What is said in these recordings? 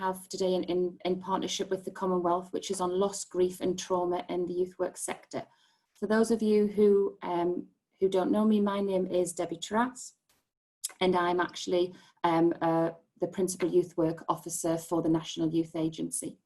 have today in partnership with the Commonwealth, which is on loss, grief and trauma in the youth work sector. For those of you who don't know me, my name is Debbie Taras, and I'm actually the Principal Youth Work Officer for the National Youth Agency.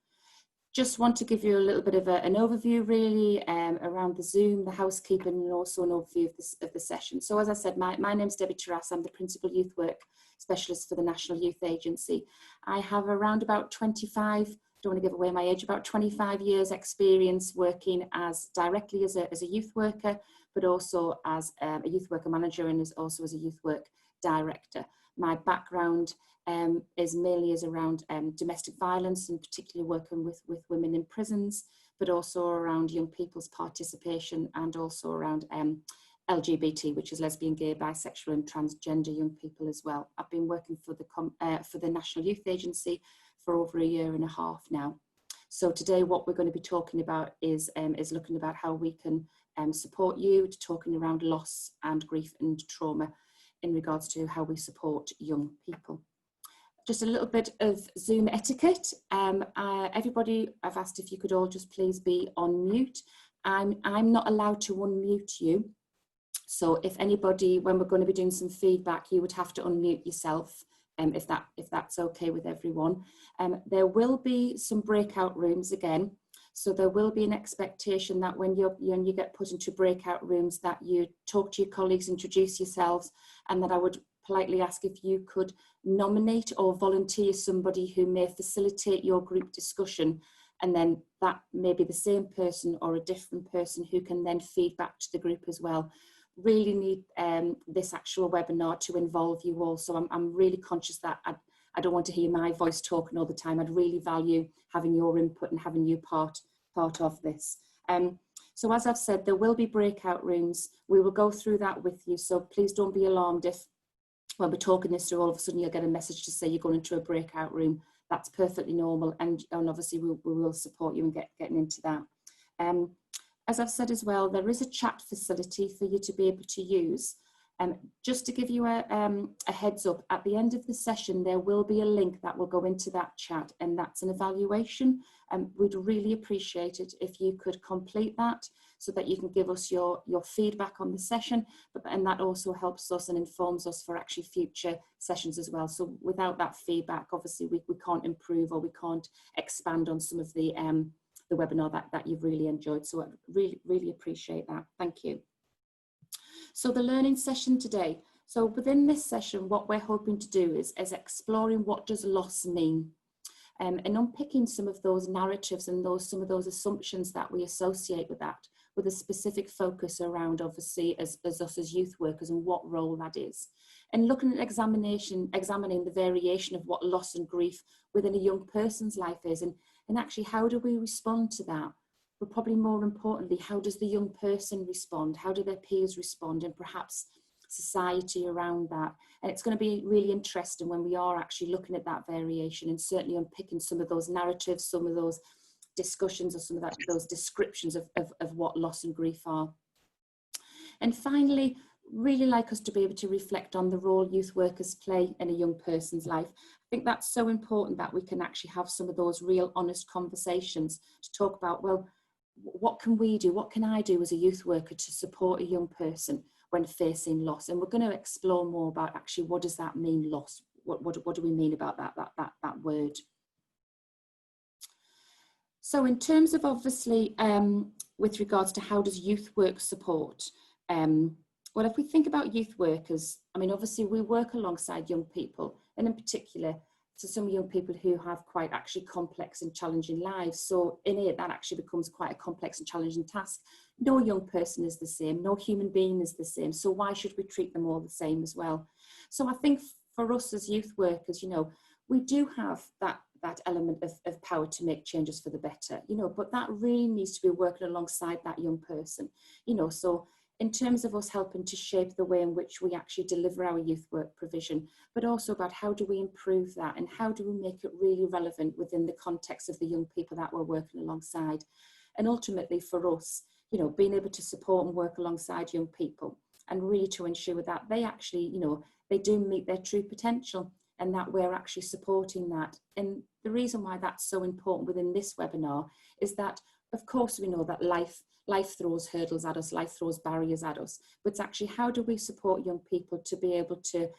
Just want to give you a little bit of an overview really around the Zoom, the housekeeping, and also an overview of the session. So as I said, my name's Debbie Taras. I'm the Principal Youth Work Specialist for the National Youth Agency. I have around about 25, don't want to give away my age, about 25 years experience working directly as a youth worker, but also as a youth worker manager and also as a youth work director. My background is mainly around domestic violence, and particularly working with women in prisons, but also around young people's participation, and also around LGBT, which is lesbian, gay, bisexual and transgender young people as well. I've been working for the National Youth Agency for over a year and a half now. So today what we're going to be talking about is looking about how we can support you, talking around loss and grief and trauma in regards to how we support young people. Just a little bit of Zoom etiquette. Everybody, I've asked if you could all just please be on mute. I'm not allowed to unmute you. So if anybody, when we're going to be doing some feedback, you would have to unmute yourself, if that's okay with everyone. There will be some breakout rooms again. So there will be an expectation that when you get put into breakout rooms that you talk to your colleagues, introduce yourselves, and that I would politely ask if you could nominate or volunteer somebody who may facilitate your group discussion, and then that may be the same person or a different person who can then feed back to the group as well. Really need this actual webinar to involve you all, so I'm really conscious that I don't want to hear my voice talking all the time. I'd really value having your input and having you part of this. So as I've said, there will be breakout rooms. We will go through that with you, so please don't be alarmed if when we're talking this through all of a sudden you'll get a message to say you're going into a breakout room. That's perfectly normal, and obviously we will support you in getting into that. As I've said as well, there is a chat facility for you to be able to use. Just to give you a heads up, at the end of the session, there will be a link that will go into that chat, and that's an evaluation. We'd really appreciate it if you could complete that so that you can give us your feedback on the session, and that also helps us and informs us for actually future sessions as well. So without that feedback, obviously we can't improve or we can't expand on some of the webinar that you've really enjoyed. So I really appreciate that. Thank you. So the learning session today. So within this session, what we're hoping to do is exploring what does loss mean, and unpicking some of those narratives and some of those assumptions that we associate with that, with a specific focus around obviously as us as youth workers and what role that is. And looking at examining the variation of what loss and grief within a young person's life is, and actually how do we respond to that? But probably more importantly, how does the young person respond? How do their peers respond, and perhaps society around that? And it's going to be really interesting when we are actually looking at that variation and certainly unpicking some of those narratives, some of those discussions, or some of those descriptions of what loss and grief are. And finally, really like us to be able to reflect on the role youth workers play in a young person's life. I think that's so important that we can actually have some of those real honest conversations to talk about, well, what can we do? What can I do as a youth worker to support a young person when facing loss? And we're going to explore more about actually what does that mean, loss? What do we mean about that word? So in terms of obviously with regards to how does youth work support, well, if we think about youth workers, I mean, obviously we work alongside young people, and in particular to some young people who have quite actually complex and challenging lives. So in it, that actually becomes quite a complex and challenging task. No young person is the same, no human being is the same. So why should we treat them all the same as well? So I think for us as youth workers, you know, we do have that element of power to make changes for the better, you know, but that really needs to be working alongside that young person, you know. So in terms of us helping to shape the way in which we actually deliver our youth work provision, but also about how do we improve that and how do we make it really relevant within the context of the young people that we're working alongside. And ultimately for us, you know, being able to support and work alongside young people and really to ensure that they actually, you know, they do meet their true potential. and that we're actually supporting that. And the reason why that's so important within this webinar is that, of course, we know that life throws hurdles at us, life throws barriers at us, but it's actually how do we support young people to be able to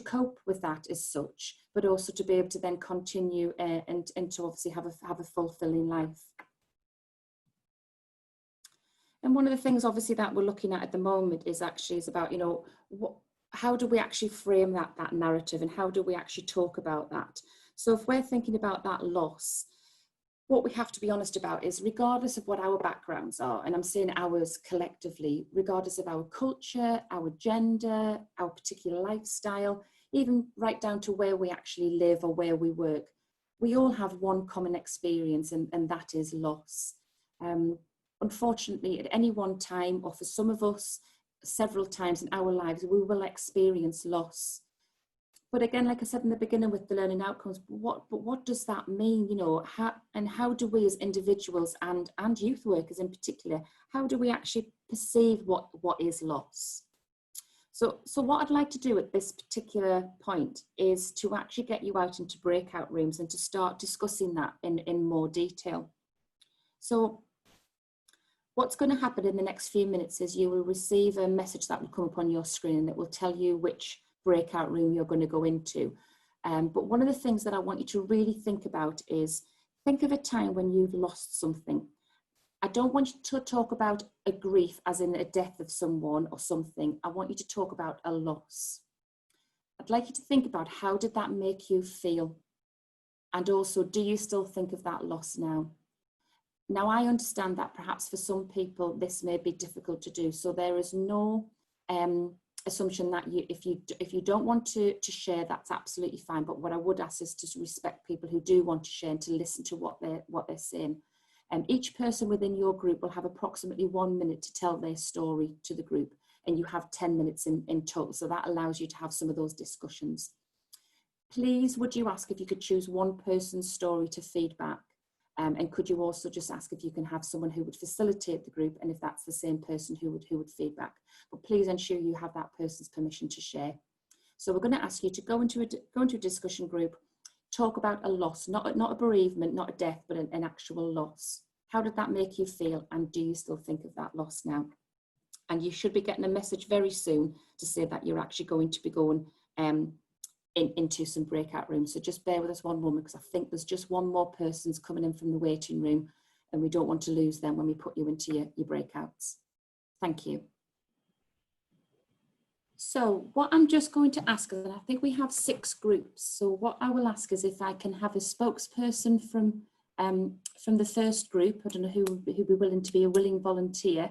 cope with that as such, but also to be able to then continue and to obviously have a fulfilling life. And one of the things obviously that we're looking at the moment is about, you know, how do we actually frame that narrative, and how do we actually talk about that? So if we're thinking about that loss, what we have to be honest about is, regardless of what our backgrounds are, and I'm saying ours collectively, regardless of our culture, our gender, our particular lifestyle, even right down to where we actually live or where we work, we all have one common experience, and that is loss. Unfortunately, at any one time, or for some of us, several times in our lives, we will experience loss. But again, like I said in the beginning with the learning outcomes, what does that mean? You know, how do we as individuals and youth workers in particular, how do we actually perceive what is loss? So what I'd like to do at this particular point is to actually get you out into breakout rooms and to start discussing that in more detail. So what's going to happen in the next few minutes is you will receive a message that will come up on your screen, and it will tell you which breakout room you're going to go into. But one of the things that I want you to really think about is, think of a time when you've lost something. I don't want you to talk about a grief as in a death of someone or something. I want you to talk about a loss. I'd like you to think about, how did that make you feel? And also, do you still think of that loss now? Now, I understand that perhaps for some people this may be difficult to do, so there is no assumption that if you don't want to share, that's absolutely fine. But what I would ask is to respect people who do want to share and to listen to what they're saying. Each person within your group will have approximately 1 minute to tell their story to the group, and you have 10 minutes in total, so that allows you to have some of those discussions. Please, would you ask if you could choose one person's story to feedback? And could you also just ask if you can have someone who would facilitate the group, and if that's the same person who would feedback. But please ensure you have that person's permission to share. So we're going to ask you to go into a discussion group, talk about a loss, not a bereavement, not a death, but an actual loss. How did that make you feel, and do you still think of that loss now? And you should be getting a message very soon to say that you're actually going to be going into some breakout rooms. So just bear with us one moment, because I think there's just one more person's coming in from the waiting room, and we don't want to lose them when we put you into your breakouts. Thank you. So what I'm just going to ask, and I think we have 6 groups. So what I will ask is if I can have a spokesperson from the first group. I don't know who would be willing to be a willing volunteer,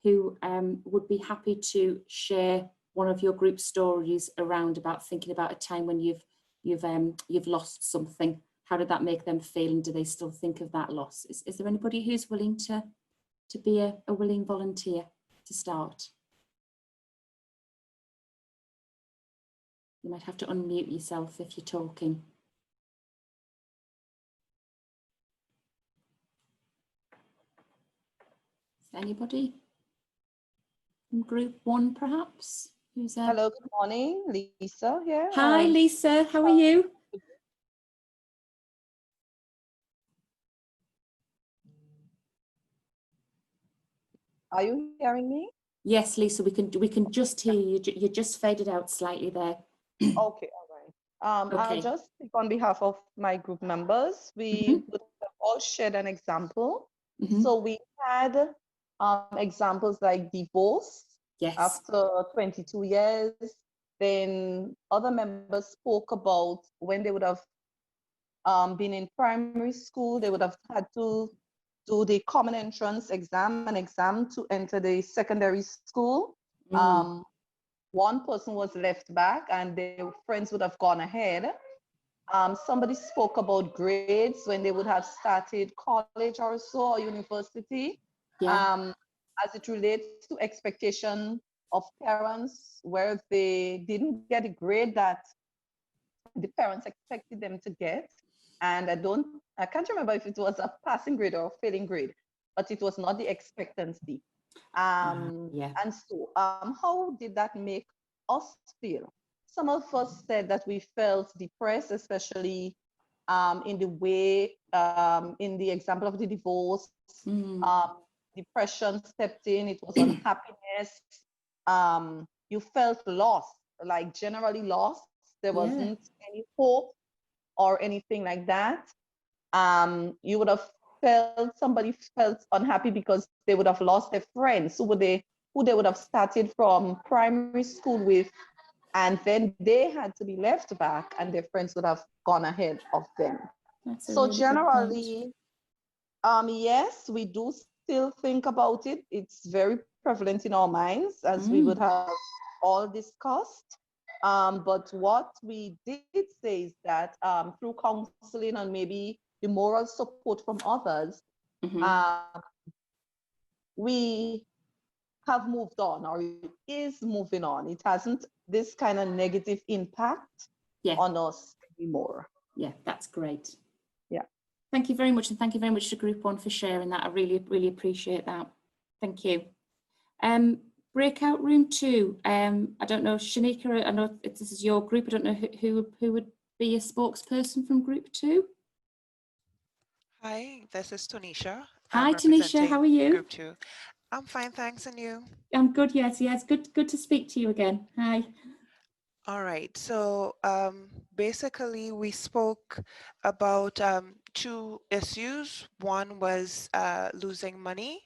who would be happy to share one of your group stories around about thinking about a time when you've lost something. How did that make them feel, and do they still think of that loss? Is there anybody who's willing to be a willing volunteer to start? You might have to unmute yourself if you're talking. Is there anybody in group 1 perhaps? Who's Hello, good morning, Lisa here. Hi, Lisa, how are you? Are you hearing me? Yes, Lisa, we can just hear you. You just faded out slightly there. Okay, all right. Okay. I'll just speak on behalf of my group members. We would have all shared an example. So we had examples like divorce. Yes. After 22 years. Then other members spoke about when they would have been in primary school, they would have had to do the common entrance exam, an exam to enter the secondary school. One person was left back and their friends would have gone ahead. Somebody spoke about grades when they would have started college or so, or university. Yeah. As it relates to expectation of parents, where they didn't get a grade that the parents expected them to get. And I can't remember if it was a passing grade or a failing grade, but it was not the expectancy. Yeah. And so how did that make us feel? some of us said that we felt depressed, especially in the way, in the example of the divorce, depression stepped in, it was unhappiness. You felt lost, like generally lost. There wasn't any hope or anything like that. You would have somebody felt unhappy because they would have lost their friends who they would have started from primary school with, and then they had to be left back and their friends would have gone ahead of them. That's a So really good point. generally, yes, we do still think about it. It's very prevalent in our minds, as we would have all discussed. But what we did say is that through counseling and maybe the moral support from others, we have moved on, or is moving on. It hasn't this kind of negative impact on us anymore. Yeah, that's great. Yeah. Thank you very much, and thank you very much to Group 1 for sharing that. I really, really appreciate that. Thank you. Breakout room 2. I don't know, Shanika, I know this is your group. I don't know who would be a spokesperson from Group 2. Hi, this is Tanisha. Hi, Tanisha. How are you? Group 2. I'm fine, thanks, and you? I'm good. Yes. Good to speak to you again. Hi. All right. So basically, we spoke about 2 issues. One was losing money,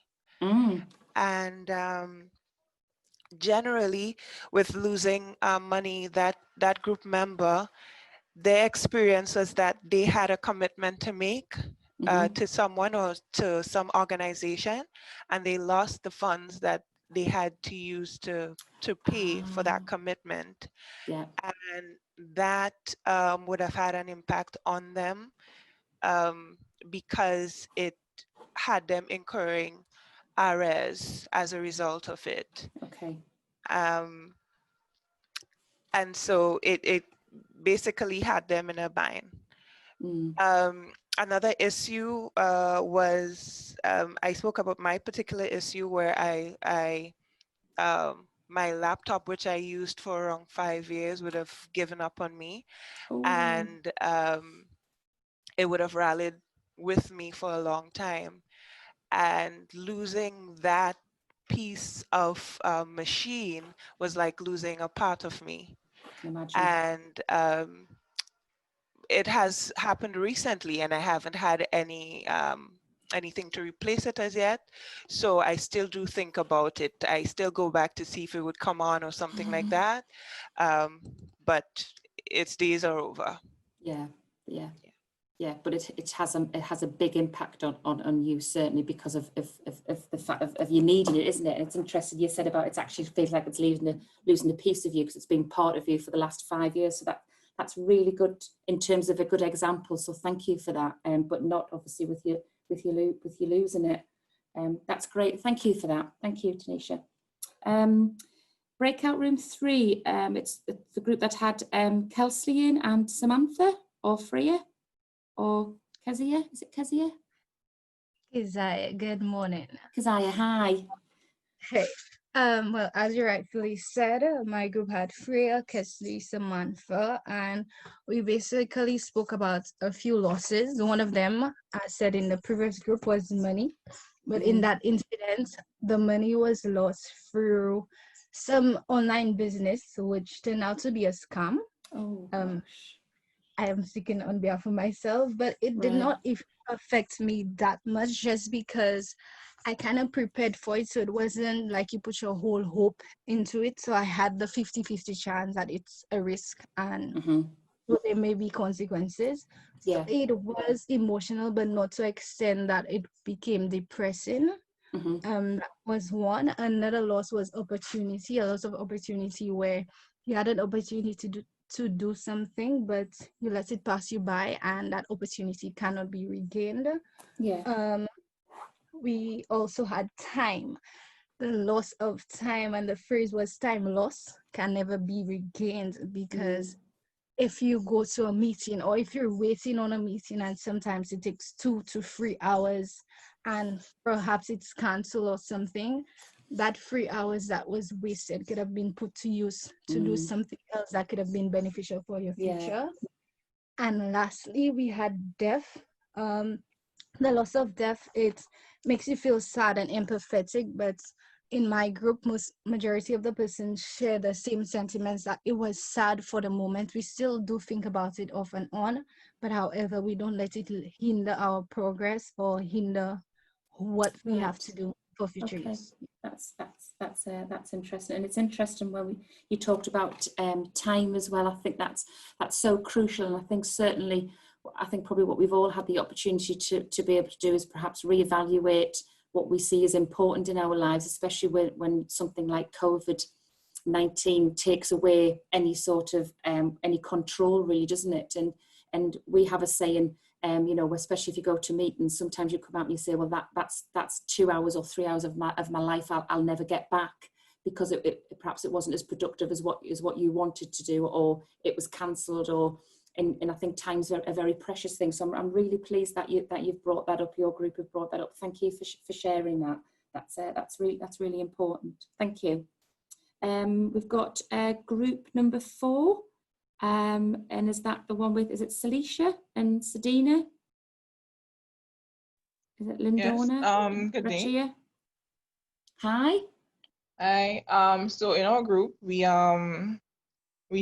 and generally, with losing money, that group member, their experience was that they had a commitment to make to someone or to some organization, and they lost the funds that they had to use to pay for that commitment. Yeah. And that would have had an impact on them because it had them incurring arrears as a result of it. Okay. And so it basically had them in a bind. Another issue was I spoke about my particular issue where my laptop, which I used for around 5 years, would have given up on me. And it would have rallied with me for a long time. And losing that piece of machine was like losing a part of me. I can imagine. And it has happened recently, and I haven't had anything to replace it as yet. So I still do think about it. I still go back to see if it would come on or something like that. But its days are over. Yeah, but it has a big impact on you, certainly, because of the fact of you needing it, isn't it? And it's interesting you said about it actually feels like it's losing a piece of you because it's been part of you for the last 5 years. So that's really good in terms of a good example. So thank you for that. But not obviously with you losing it. That's great. Thank you for that. Thank you, Tanisha. Breakout room 3. It's the group that had Kelsey in and Samantha or Freya. Or Kezia, is it Kezia? Keziah, good morning. Keziah, hi. Hey, well, as you rightfully said, my group had Freya, Kesley, Samantha, and we basically spoke about a few losses. One of them, I said in the previous group, was money. But in that incident, the money was lost through some online business, which turned out to be a scam. Oh, gosh. I am speaking on behalf of myself, but it did not affect me that much just because I kind of prepared for it. So it wasn't like you put your whole hope into it. So I had the 50-50 chance that it's a risk and there may be consequences. So it was emotional, but not to extent that it became depressing. That was one. Another loss was opportunity, a loss of opportunity where you had an opportunity to do something, but you let it pass you by, and that opportunity cannot be regained. We also had time, the loss of time, and the phrase was time loss can never be regained because if you go to a meeting or if you're waiting on a meeting and sometimes it takes 2 to 3 hours and perhaps it's canceled or something, that 3 hours that was wasted could have been put to use to do something else that could have been beneficial for your future. And lastly, we had death. The loss of death, it makes you feel sad and empathetic, but in my group, majority of the persons share the same sentiments, that it was sad for the moment. We still do think about it off and on, but however, we don't let it hinder our progress or hinder what we have to do for future use. That's interesting, and it's interesting when you talked about time as well. I think that's so crucial, and I think certainly, I think probably what we've all had the opportunity to be able to do is perhaps reevaluate what we see as important in our lives, especially when something like COVID-19 takes away any sort of any control, really, doesn't it? And we have a saying, you know, especially if you go to meetings, sometimes you come out and you say, well, that's 2 hours or 3 hours of my life I'll never get back, because perhaps it wasn't as productive as what you wanted to do, or it was cancelled, or and I think time's a very precious thing. So I'm really pleased that you've brought that up. Your group have brought that up. Thank you for sharing that. That's really important. Thank you. We've got group number 4. And is that the one with, is it Celicia and Sedina? Is it Lindona? Yes, good day. Rachia? Hi. Hi. So in our group, we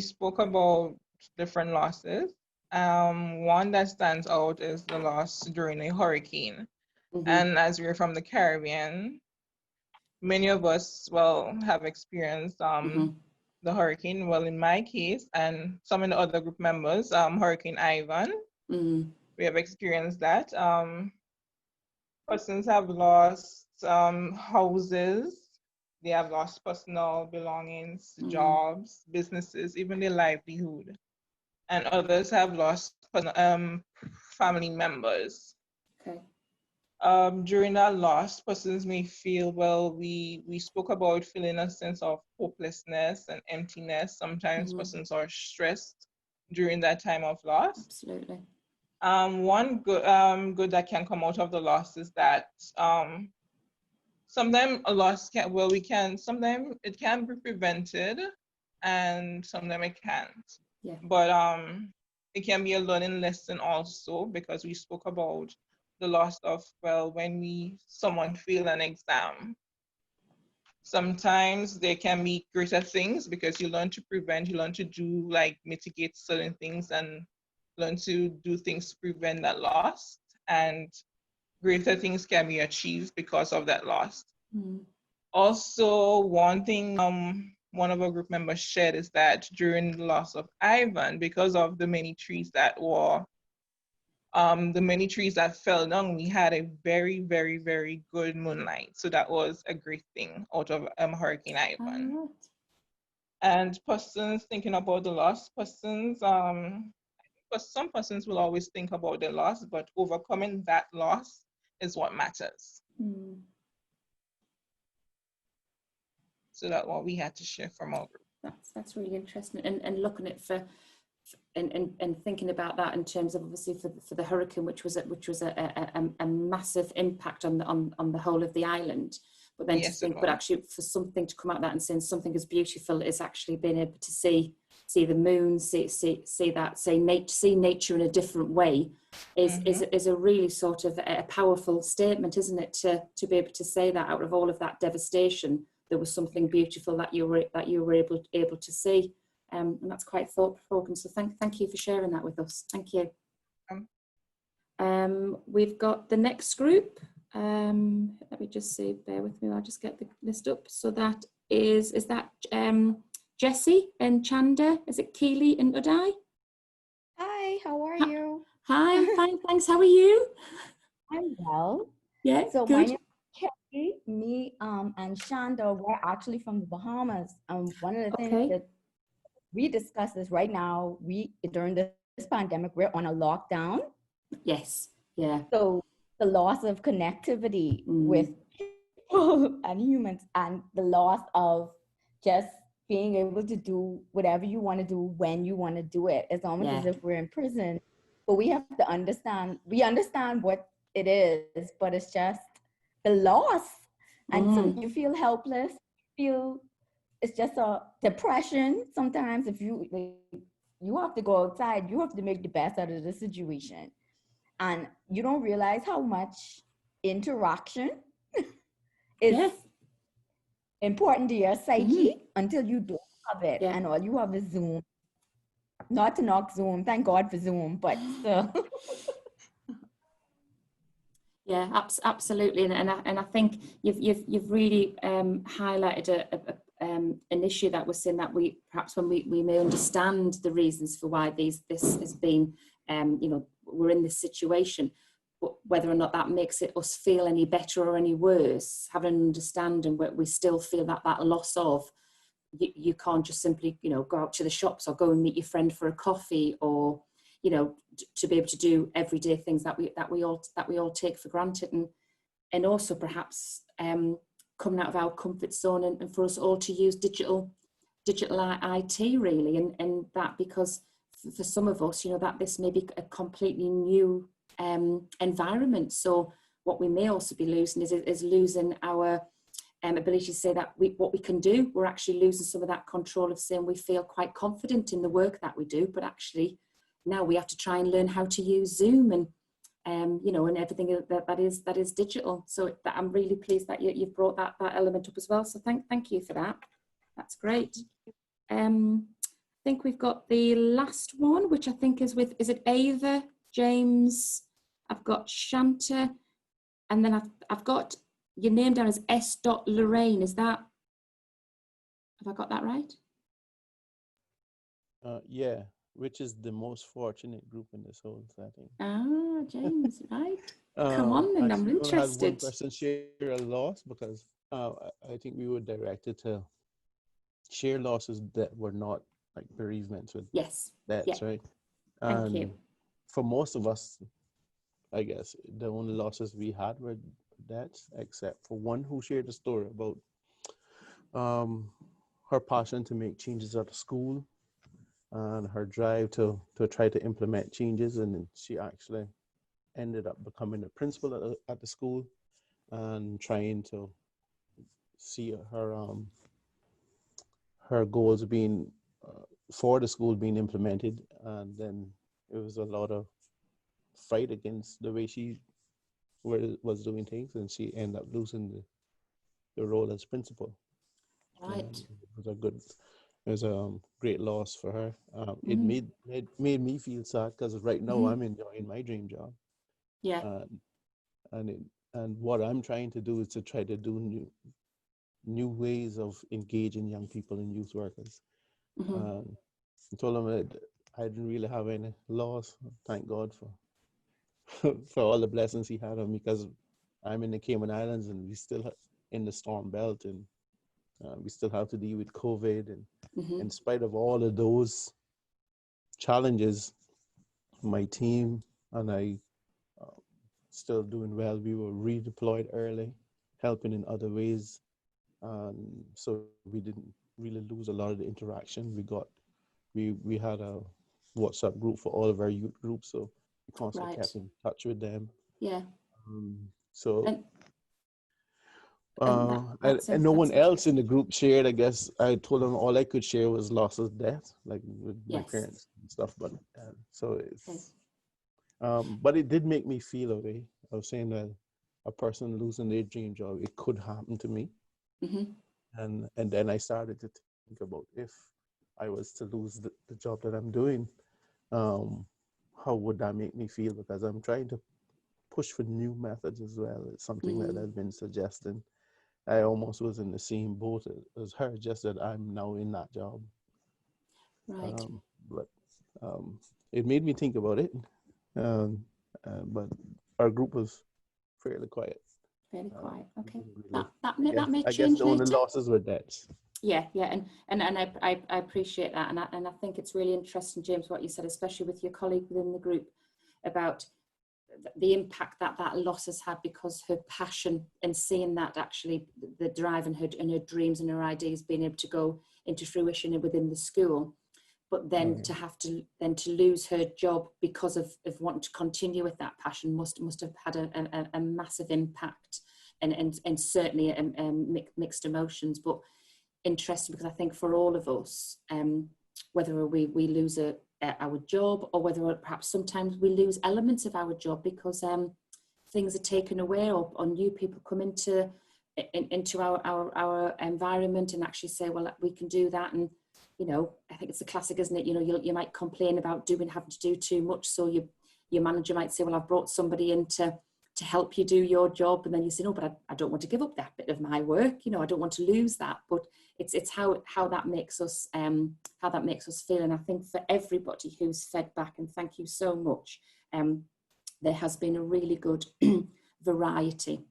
spoke about different losses. One that stands out is the loss during a hurricane. And as we're from the Caribbean, many of us, have experienced the hurricane. Well, in my case, and some of the other group members, Hurricane Ivan, we have experienced that. Persons have lost houses, they have lost personal belongings, jobs, businesses, even their livelihood. And others have lost family members. Okay. During that loss, persons may feel, we spoke about feeling a sense of hopelessness and emptiness. Sometimes persons are stressed during that time of loss. Absolutely. One good that can come out of the loss is that sometimes a loss sometimes it can be prevented, and sometimes it can't. Yeah. But it can be a learning lesson also, because we spoke about the loss of, when someone fail an exam. Sometimes there can be greater things, because you learn to prevent, you learn to do, mitigate certain things, and learn to do things to prevent that loss. And greater things can be achieved because of that loss. Also, one thing one of our group members shared is that during the loss of Ivan, because of the many trees that fell down, we had a very, very, very good moonlight. So that was a great thing out of Hurricane Ivan. And persons thinking about the loss, some persons will always think about the loss, but overcoming that loss is what matters. So that's what we had to share from our group. That's really interesting, and looking at and thinking about that in terms of, obviously, for the hurricane, which was a massive impact on the whole of the island. But then but actually for something to come out of that and saying something as beautiful as actually being able to see the moon, see nature in a different way is a really sort of a powerful statement, isn't it? To be able to say that out of all of that devastation, there was something beautiful that you were able to see, and that's quite thought-provoking. So thank you for sharing that with us. Thank you. We've got the next group. Let me just see. Bear with me. I'll just get the list up. So that is that Jessie and Chanda? Is it Keely and Uday? Hi. How are you? Hi. I'm fine. Thanks. How are you? I'm well. Yeah. So good. my name is Kelly. Me and Shanda, we're actually from the Bahamas. One of the things that we discussed is right now, during this pandemic, we're on a lockdown. Yes. Yeah. So the loss of connectivity with people and humans, and the loss of just being able to do whatever you want to do when you want to do it. It's almost as if we're in prison, but we have to understand, we understand what it is, but it's just the loss And so you feel helpless, feel it's just a depression. Sometimes if you you have to go outside, you have to make the best out of the situation. And you don't realize how much interaction is important to your psyche until you don't have it. And all you have is Zoom. Not to knock Zoom, thank God for Zoom, but still. Yeah, absolutely, and I think you've really highlighted an issue that we're seeing, that we perhaps when we may understand the reasons for why this has been, you know, we're in this situation, but whether or not that makes it us feel any better or any worse, having an understanding where we still feel that loss of, you can't just simply, you know, go out to the shops or go and meet your friend for a coffee, or, you know, to be able to do everyday things that we all take for granted, and also perhaps coming out of our comfort zone, and for us all to use digital IT really, and that, because for some of us, you know, that this may be a completely new environment. So what we may also be losing is losing our ability to say that what we can do. We're actually losing some of that control of saying we feel quite confident in the work that we do, but actually now we have to try and learn how to use Zoom and you know, and everything that is digital. So I'm really pleased that you've brought that element up as well. So thank you for that. That's great. I think we've got the last one, which I think is with, is it Ava, James? I've got Shanta, and then I've got your name down as S. Lorraine. Is that, have I got that right? Yeah, which is the most fortunate group in this whole setting. Ah, James, right. Come on then, I'm interested. I had one person share a loss, because I think we were directed to share losses that were not like bereavements with deaths, right? Thank you. For most of us, I guess the only losses we had were deaths, except for one who shared a story about her passion to make changes at the school and her drive to try to implement changes, and she actually ended up becoming a principal at the school and trying to see her goals being for the school being implemented. And then it was a lot of fight against the way she was doing things, and she ended up losing the role as principal. Right. It was a great loss for her. It made me feel sad, because right now I'm enjoying my dream job. Yeah. And what I'm trying to do is to try to do new ways of engaging young people and youth workers. I told them that I didn't really have any loss. Thank God for for all the blessings He had on me, because I'm in the Cayman Islands and we still in the storm belt, and we still have to deal with COVID. And in spite of all of those challenges, my team and I still doing well. We were redeployed early, helping in other ways. So we didn't really lose a lot of the interaction. We had a WhatsApp group for all of our youth groups, so we constantly kept in touch with them. Yeah. And no one else in the group shared. I guess I told them all I could share was loss of death, like with my parents and stuff. But so it's, but it did make me feel a way of saying that a person losing their dream job, it could happen to me. And then I started to think about, if I was to lose the job that I'm doing, how would that make me feel? Because I'm trying to push for new methods as well. It's something that I've been suggesting. I almost was in the same boat as her, just that I'm now in that job. Right. But it made me think about it. But our group was fairly quiet. Fairly quiet. Okay. Really, that may I change guess the only later. losses were debts. Yeah, and I appreciate that, and I think it's really interesting, James, what you said, especially with your colleague within the group, about the impact that loss has had, because her passion and seeing that actually the drive and her dreams and her ideas being able to go into fruition within the school, but then to have to lose her job because of wanting to continue with that passion must have had a massive impact and certainly mixed emotions, but interesting because I think for all of us, whether we lose our job or whether perhaps sometimes we lose elements of our job because things are taken away or new people come into our environment and actually say, well, we can do that. And, you know, I think it's a classic, isn't it? You know, you might complain about having to do too much. So your manager might say, well, I've brought somebody in to help you do your job. And then you say, no, but I don't want to give up that bit of my work. You know, I don't want to lose that. But it's how that makes us feel. And I think for everybody who's fed back, and thank you so much, there has been a really good variety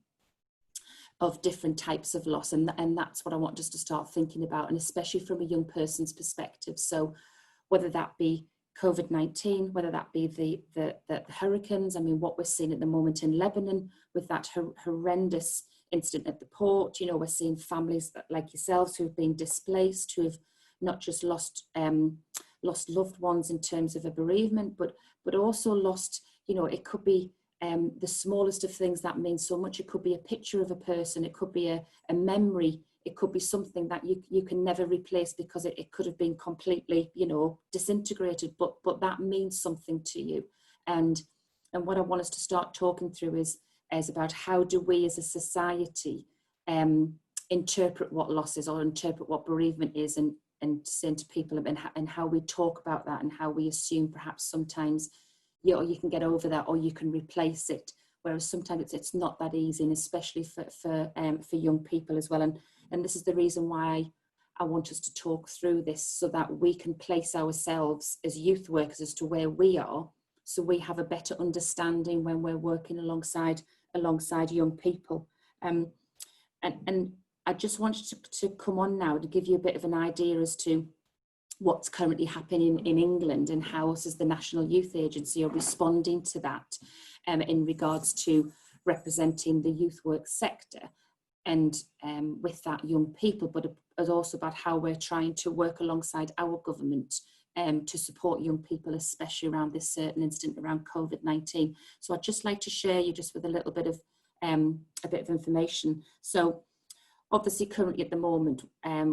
of different types of loss, and that's what I want us to start thinking about, and especially from a young person's perspective. So whether that be COVID-19, whether that be the hurricanes, I mean, what we're seeing at the moment in Lebanon with that horrendous incident at the port, you know, we're seeing families like yourselves who have been displaced, who have not just lost loved ones in terms of a bereavement, but also lost, you know, it could be the smallest of things that mean so much. It could be a picture of a person, it could be a memory, it could be something that you can never replace because it could have been completely, you know, disintegrated, but that means something to you. And what I want us to start talking through is about how do we as a society interpret what loss is, or interpret what bereavement is, and saying to people and how we talk about that, and how we assume perhaps sometimes you can get over that or you can replace it, whereas sometimes it's not that easy, and especially for young people as well. And this is the reason why I want us to talk through this, so that we can place ourselves as youth workers as to where we are, so we have a better understanding when we're working alongside young people. And I just wanted to come on now to give you a bit of an idea as to what's currently happening in England, and how us as the National Youth Agency are responding to that in regards to representing the youth work sector, and with that young people, but also about how we're trying to work alongside our government to support young people, especially around this certain incident around COVID-19. So I'd just like to share you just with a little bit of information. So obviously, currently at the moment,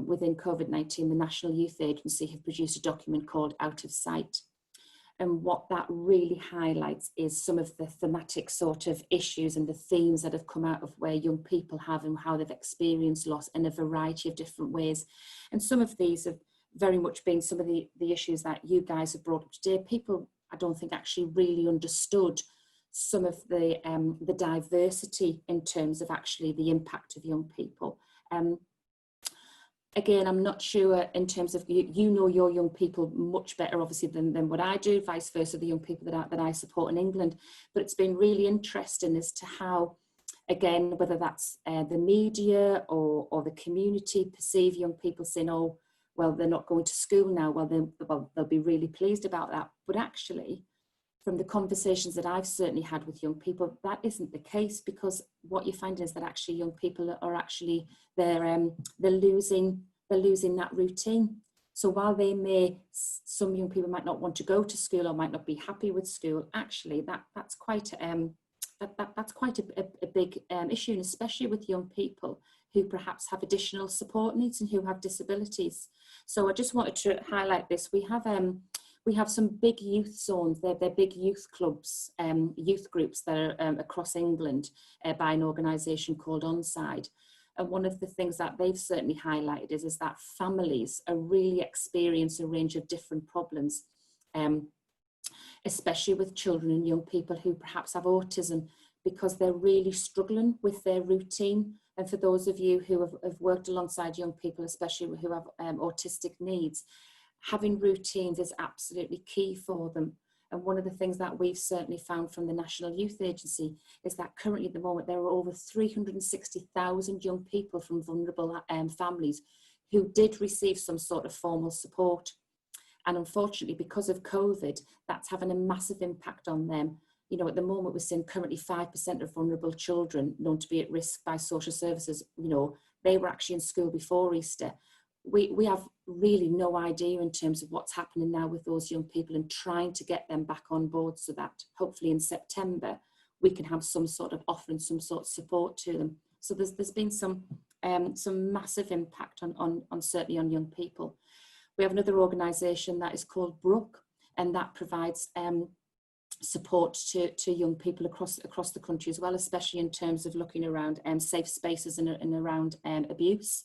within COVID-19, the National Youth Agency have produced a document called Out of Sight. And what that really highlights is some of the thematic sort of issues and the themes that have come out of where young people have and how they've experienced loss in a variety of different ways. And some of these have very much been some of the issues that you guys have brought up today. People, I don't think, actually really understood some of the diversity in terms of actually the impact of young people. Again, I'm not sure in terms of, you know your young people much better obviously than what I do, vice versa, the young people that I support in England, but it's been really interesting as to how, again, whether that's the media or the community perceive young people saying, oh, well, they're not going to school now, well, they'll be really pleased about that. But actually, from the conversations that I've certainly had with young people, that isn't the case, because what you're finding is that actually young people are actually, they're losing that routine. So while some young people might not want to go to school or might not be happy with school, actually that's quite a big issue, and especially with young people who perhaps have additional support needs and who have disabilities. So I just wanted to highlight this. We have some big youth zones. They're big youth clubs, youth groups that are across England by an organisation called Onside. And one of the things that they've certainly highlighted is that families are really experiencing a range of different problems, especially with children and young people who perhaps have autism, because they're really struggling with their routine. And for those of you who have worked alongside young people, especially who have autistic needs, having routines is absolutely key for them. And one of the things that we've certainly found from the National Youth Agency is that currently at the moment there are over 360,000 young people from vulnerable families who did receive some sort of formal support. And unfortunately, because of COVID, that's having a massive impact on them. You know, at the moment we're seeing currently 5% of vulnerable children known to be at risk by social services. You know, they were actually in school before Easter. We have really no idea in terms of what's happening now with those young people, and trying to get them back on board so that hopefully in September we can have some sort of offering some sort of support to them. So there's been some massive impact on certainly on young people. We have another organisation that is called Brook, and that provides support to young people across the country as well, especially in terms of looking around safe spaces and around abuse.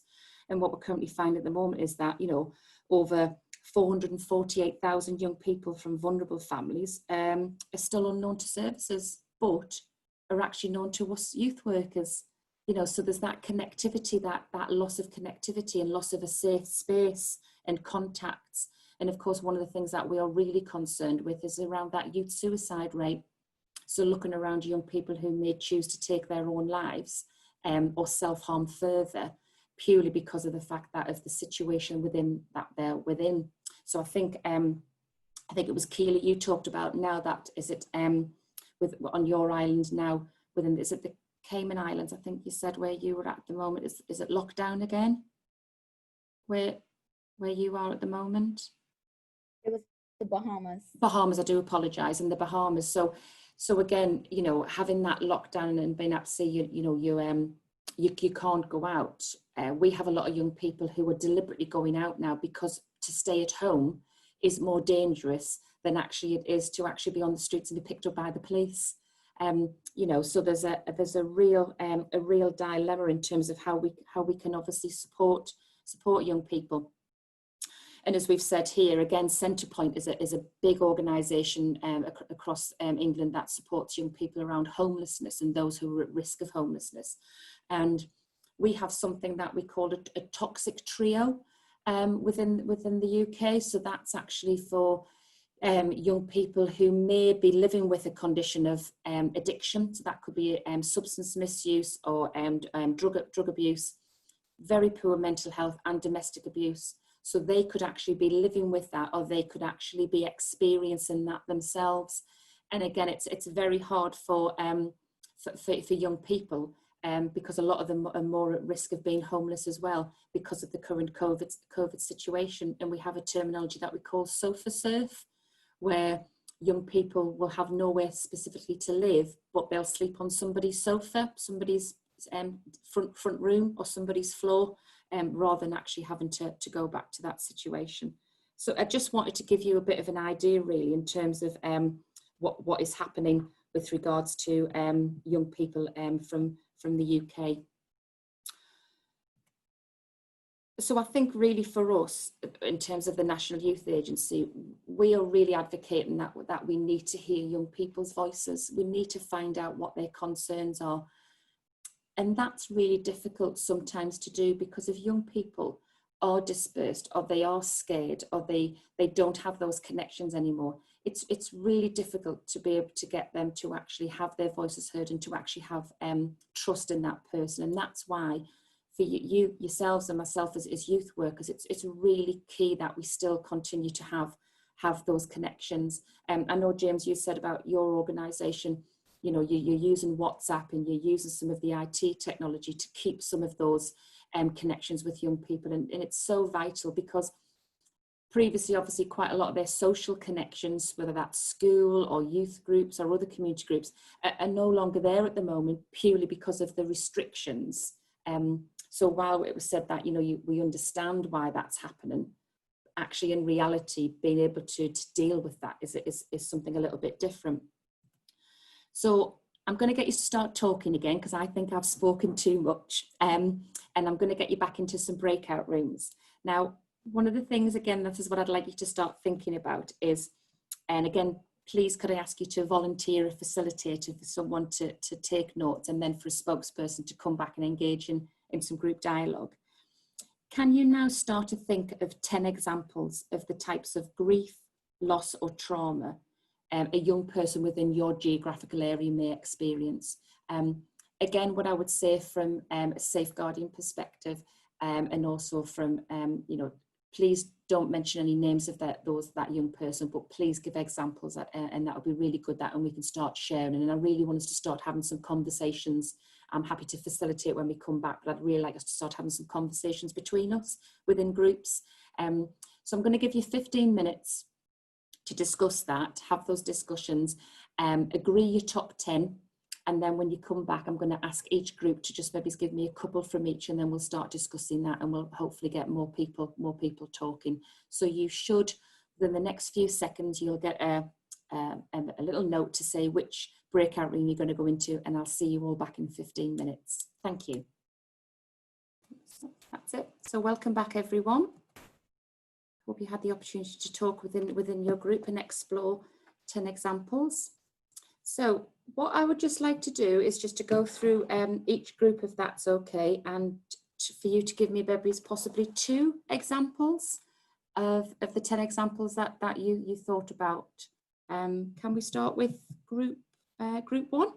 And what we're currently finding at the moment is that, you know, over 448,000 young people from vulnerable families are still unknown to services, but are actually known to us youth workers. You know, so there's that connectivity, that loss of connectivity and loss of a safe space and contacts. And of course, one of the things that we are really concerned with is around that youth suicide rate. So looking around young people who may choose to take their own lives or self-harm further, purely because of the fact that of the situation within that they're within. So I think it was Keely, you talked about now that, is it with on your island now, within, is it the Cayman Islands, I think you said, where you were at the moment, is it lockdown again? Where you are at the moment? It was the Bahamas. Bahamas, I do apologise, in the Bahamas. So again, you know, having that lockdown and being able to see, you can't go out. We have a lot of young people who are deliberately going out now because to stay at home is more dangerous than actually it is to actually be on the streets and be picked up by the police. You know, so there's a real dilemma in terms of how we can obviously support young people. And as we've said here, again, Centrepoint is a big organisation across England that supports young people around homelessness and those who are at risk of homelessness. And we have something that we call a toxic trio within the UK. So that's actually for young people who may be living with a condition of addiction. So that could be substance misuse or drug abuse, very poor mental health and domestic abuse. So they could actually be living with that, or they could actually be experiencing that themselves. And again, it's very hard for young people because a lot of them are more at risk of being homeless as well because of the current COVID situation. And we have a terminology that we call sofa surf, where young people will have nowhere specifically to live, but they'll sleep on somebody's sofa, somebody's front room, or somebody's floor, rather than actually having to go back to that situation. So I just wanted to give you a bit of an idea really in terms of what is happening with regards to young people from the UK. So I think really for us, in terms of the National Youth Agency, we are really advocating that we need to hear young people's voices. We need to find out what their concerns are. And that's really difficult sometimes to do because if young people are dispersed or they are scared or they don't have those connections anymore, it's really difficult to be able to get them to actually have their voices heard and to actually have trust in that person. And that's why for you yourselves and myself as youth workers, it's really key that we still continue to have those connections. I know, James, you said about your organisation, you know, you're using WhatsApp and you're using some of the IT technology to keep some of those connections with young people. And it's so vital because previously, obviously, quite a lot of their social connections, whether that's school or youth groups or other community groups, are no longer there at the moment purely because of the restrictions. So while it was said that, you know, we understand why that's happening, actually in reality, being able to deal with that is something a little bit different. So I'm going to get you to start talking again because I think I've spoken too much, and I'm going to get you back into some breakout rooms. Now, one of the things, again, this is what I'd like you to start thinking about is, and again, please could I ask you to volunteer a facilitator for someone to take notes and then for a spokesperson to come back and engage in some group dialogue. Can you now start to think of 10 examples of the types of grief, loss or trauma a young person within your geographical area may experience? Again, what I would say from a safeguarding perspective, and also from, you know, please don't mention any names of that young person, but please give examples, and that would be really good, and we can start sharing. And I really want us to start having some conversations. I'm happy to facilitate when we come back, but I'd really like us to start having some conversations between us within groups. So I'm going to give you 15 minutes to discuss that, have those discussions, agree your top 10, And then when you come back, I'm going to ask each group to just maybe give me a couple from each, and then we'll start discussing that, and we'll hopefully get more people talking. So you should, within the next few seconds, you'll get a little note to say which breakout room you're going to go into, and I'll see you all back in 15 minutes. Thank you. So that's it. So welcome back, everyone. Hope you had the opportunity to talk within your group and explore 10 examples. So what I would just like to do is just to go through each group, if that's okay, and for you to give me, Beatrice, possibly 2 examples of the 10 examples that you thought about. Can we start with group 1?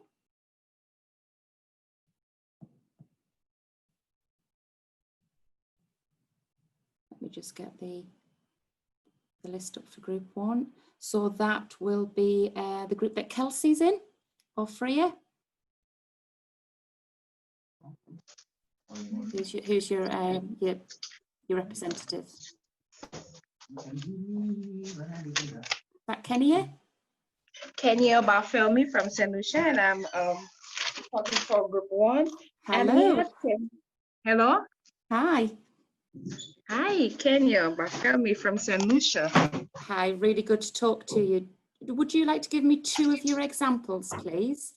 Let me just get the list up for group 1. So that will be the group that Kelsey's in, or Freya. Who's your representative? Is that Kenya? Kenya Barfelmi from St. Lucia, and I'm talking for group 1. Hello. Hello. Hi. Hi, Kenya Barfelmi from St. Lucia. Hi, really good to talk to you. Would you like to give me 2 of your examples, please?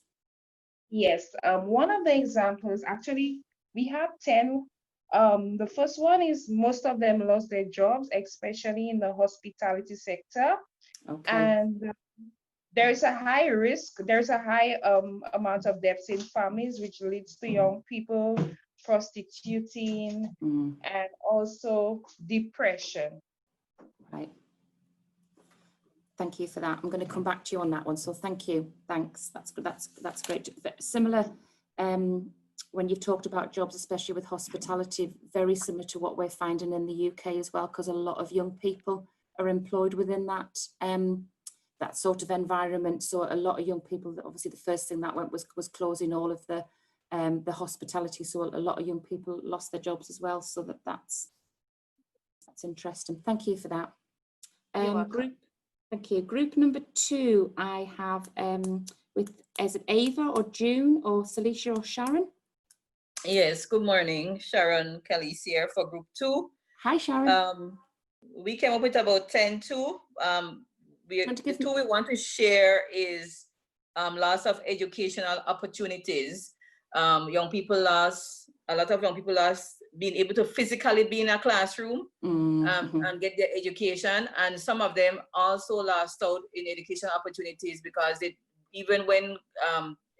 Yes, one of the examples, actually, we have 10. The first one is most of them lost their jobs, especially in the hospitality sector. Okay. And there's a high risk, there's a high amount of debts in families, which leads to young people prostituting and also depression. Right. Thank you for that. I'm going to come back to you on that one. So thank you. Thanks. That's good. That's great. Similar, when you've talked about jobs, especially with hospitality, very similar to what we're finding in the UK as well, because a lot of young people are employed within that that sort of environment. So a lot of young people, obviously the first thing that went was closing all of the hospitality. So a lot of young people lost their jobs as well. So that's interesting. Thank you for that. Thank you. Group number 2, I have is it Ava or June or Celicia or Sharon? Yes, good morning. Sharon Kelly's here for group 2. Hi, Sharon. We came up with about 10 too. The 2 we want to share is loss of educational opportunities. A lot of young people lost being able to physically be in a classroom and get their education. And some of them also lost out in educational opportunities because even when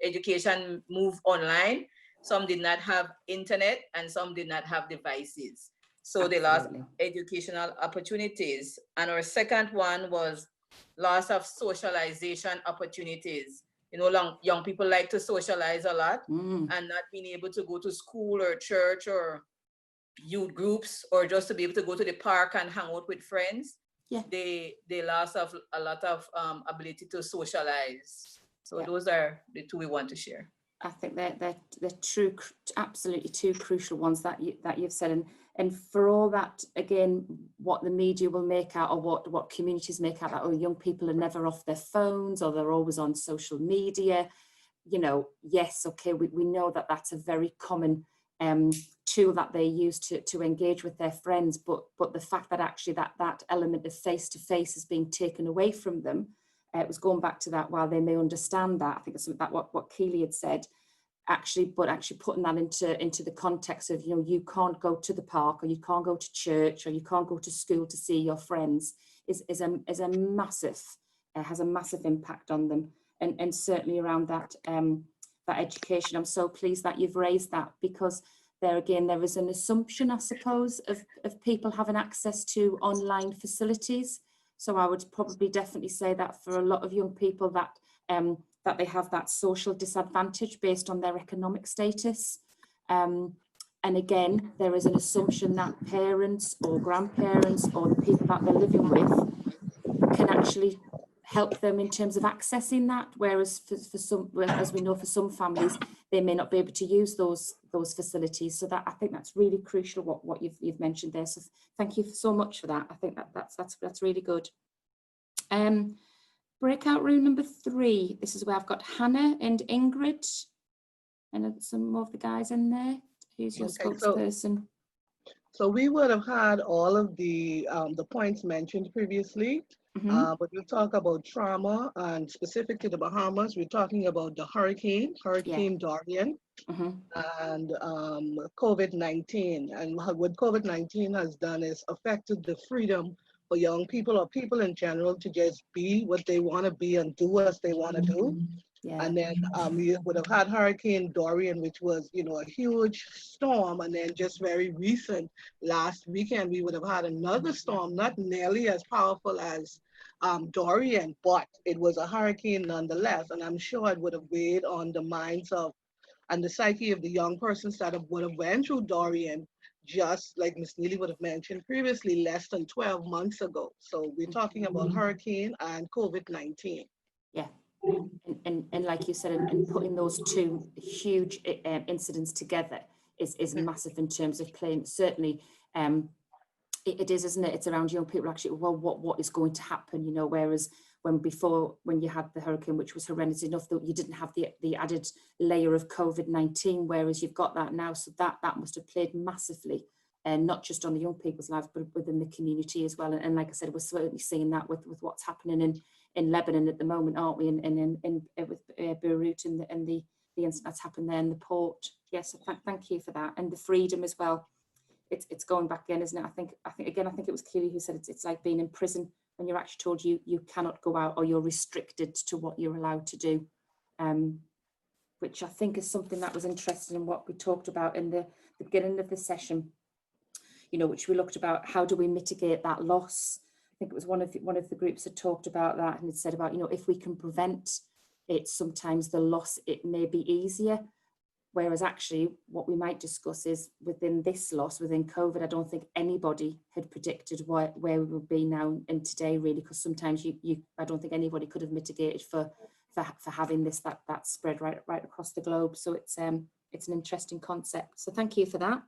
education moved online, some did not have internet and some did not have devices. So they lost educational opportunities. And our second one was loss of socialization opportunities. You know, young people like to socialize a lot and not being able to go to school or church or youth groups or just to be able to go to the park and hang out with friends. Yeah. They lost a lot of ability to socialize. So those are the 2 we want to share. I think they're true, absolutely 2 crucial ones that you've said, and for all that, again, what the media will make out, or what communities make out that, oh, young people are never off their phones or they're always on social media. You know, yes, okay, we know that that's a very common tool that they use to engage with their friends, but the fact that actually that element of face-to-face is being taken away from them. It was going back to that, while they may understand that, I think it's that what Keely had said, actually putting that into the context of, you know, you can't go to the park, or you can't go to church, or you can't go to school to see your friends is a massive, has a massive impact on them, and certainly around that that education. I'm so pleased that you've raised that, because there again, there is an assumption, I suppose, of people having access to online facilities. So I would probably definitely say that for a lot of young people that that they have that social disadvantage based on their economic status. And again, there is an assumption that parents or grandparents or the people that they're living with can actually help them in terms of accessing that. Whereas for some, as we know, for some families, they may not be able to use those facilities. So that, I think that's really crucial what you've mentioned there. So thank you so much for that. I think that's really good. Breakout room number 3. This is where I've got Hannah and Ingrid and some more of the guys in there. Who's your spokesperson? So we would have had all of the points mentioned previously, but we'll talk about trauma, and specific to the Bahamas, we're talking about the Hurricane Dorian, and COVID-19. And what COVID-19 has done is affected the freedom for young people or people in general to just be what they want to be and do what they want to do. Yeah. And then we would have had Hurricane Dorian, which was, a huge storm. And then just very recent, last weekend, we would have had another storm, not nearly as powerful as Dorian, but it was a hurricane nonetheless. And I'm sure it would have weighed on the minds of and the psyche of the young persons that would have went through Dorian, just like Ms. Neely would have mentioned previously, less than 12 months ago. So we're talking about hurricane and COVID-19. Yeah. And like you said, and putting those two huge incidents together is massive in terms of playing. Certainly, it is, isn't it? It's around young people actually. Well, what is going to happen? Whereas when you had the hurricane, which was horrendous enough that you didn't have the added layer of COVID-19, whereas you've got that now. So that must have played massively, and not just on the young people's lives, but within the community as well. And like I said, we're certainly seeing that with what's happening in Lebanon at the moment, aren't we? And with Beirut and the incident that's happened there in the port. Yes, thank you for that. And the freedom as well. It's going back again, isn't it? I think it was Keely who said it's like being in prison when you're actually told you cannot go out or you're restricted to what you're allowed to do, which I think is something that was interesting in what we talked about in the beginning of the session, which we looked about how do we mitigate that loss. I think it was one of the groups that talked about that and it said about, if we can prevent it, sometimes the loss, it may be easier. Whereas actually what we might discuss is within this loss, within COVID, I don't think anybody had predicted where we would be now and today, really, because sometimes I don't think anybody could have mitigated for having that spread right across the globe. So it's an interesting concept. So thank you for that.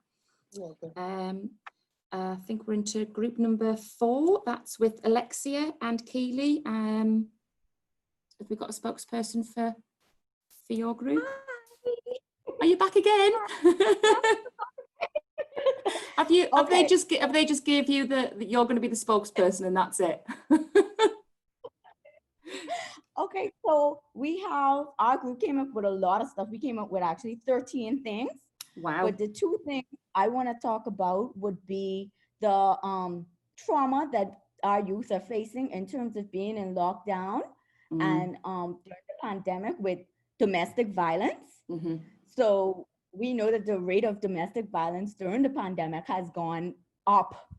I think we're into group number 4. That's with Alexia and Keely. Have we got a spokesperson for your group? Are you back again? Have they just gave you that you're going to be the spokesperson and that's it? Okay, so our group came up with a lot of stuff. We came up with actually 13 things. Wow. But the 2 things I want to talk about would be the trauma that our youth are facing in terms of being in lockdown and during the pandemic with domestic violence. So we know that the rate of domestic violence during the pandemic has gone up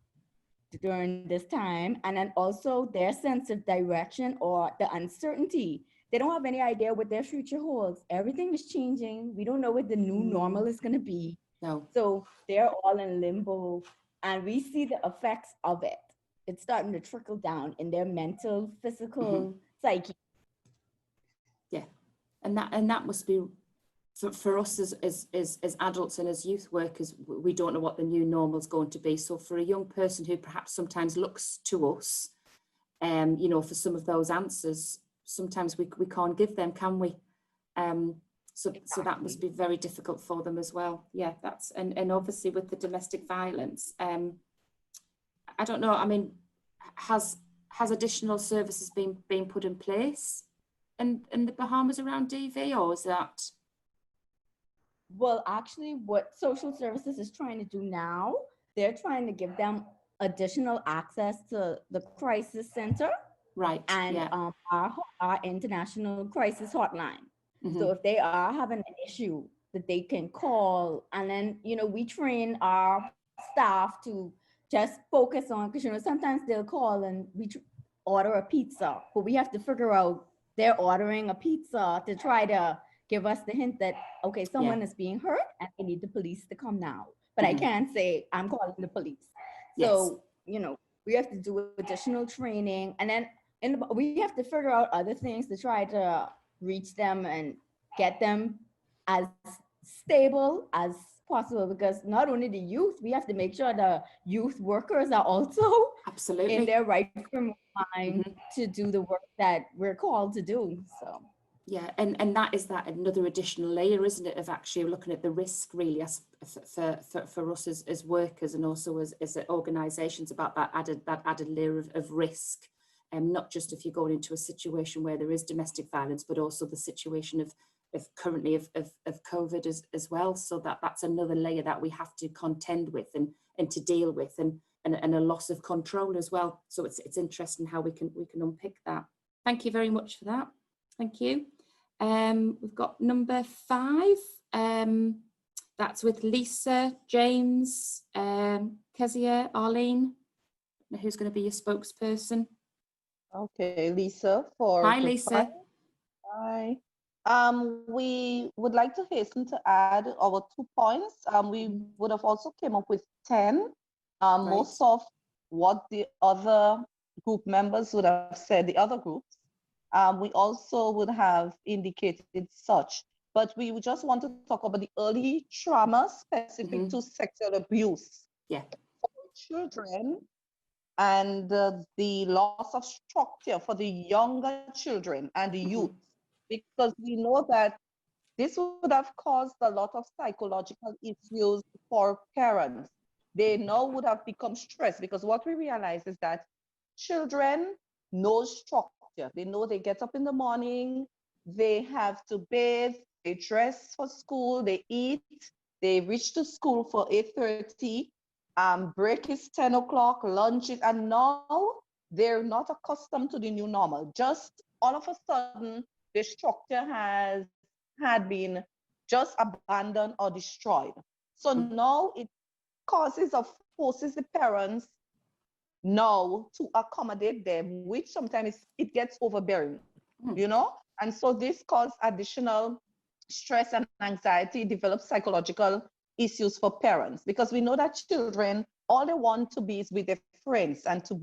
during this time. And then also their sense of direction or the uncertainty. They don't have any idea what their future holds. Everything is changing. We don't know what the new normal is going to be. No. So they're all in limbo and we see the effects of it. It's starting to trickle down in their mental, physical psyche. Yeah. And that must be for us as adults and as youth workers, we don't know what the new normal is going to be. So for a young person who perhaps sometimes looks to us, for some of those answers, sometimes we can't give them, can we? So that must be very difficult for them as well. Yeah, that's and obviously with the domestic violence, I don't know. I mean, has additional services been put in place in the Bahamas around DV, or is that? Well, actually, what social services is trying to do now, they're trying to give them additional access to the crisis center, right? And yeah. Our international crisis hotline. So if they are having an issue, that they can call, and then we train our staff to just focus on, because sometimes they'll call and we order a pizza, but we have to figure out they're ordering a pizza to try to give us the hint that, okay, someone is being hurt and they need the police to come now. But I can't say I'm calling the police. So, we have to do additional training. And then we have to figure out other things to try to reach them and get them as stable as possible, because not only the youth, we have to make sure the youth workers are also Absolutely in their right frame of mind to do the work that we're called to do. So yeah, and that is that another additional layer, isn't it, of actually looking at the risk really as for us as workers, and also as organisations, about that added layer of risk, and not just if you're going into a situation where there is domestic violence, but also the situation of currently of COVID as well. So that's another layer that we have to contend with and to deal with, and a loss of control as well. So it's interesting how we can unpick that. Thank you very much for that. Thank you. We've got number 5. That's with Lisa, James, Kezia, Arlene. Who's going to be your spokesperson? Okay, Lisa for Hi, group Lisa. 5. Hi. We would like to hasten to add our 2 points. We would have also came up with 10. Most of what the other group members would have said, the other groups. We also would have indicated such, but we would just want to talk about the early trauma specific to sexual abuse for children, and the loss of structure for the younger children and the youth, because we know that this would have caused a lot of psychological issues for parents. They now would have become stressed, because what we realize is that children know structure. They know they get up in the morning, they have to bathe, they dress for school, they eat, they reach to school for 8:30, break is 10 o'clock, lunch is, and now they're not accustomed to the new normal. Just all of a sudden, the structure had been just abandoned or destroyed. So now it causes or forces the parents now to accommodate them, which sometimes it gets overbearing, you know? And so this causes additional stress and anxiety, develop psychological issues for parents, because we know that children, all they want to be is with their friends and to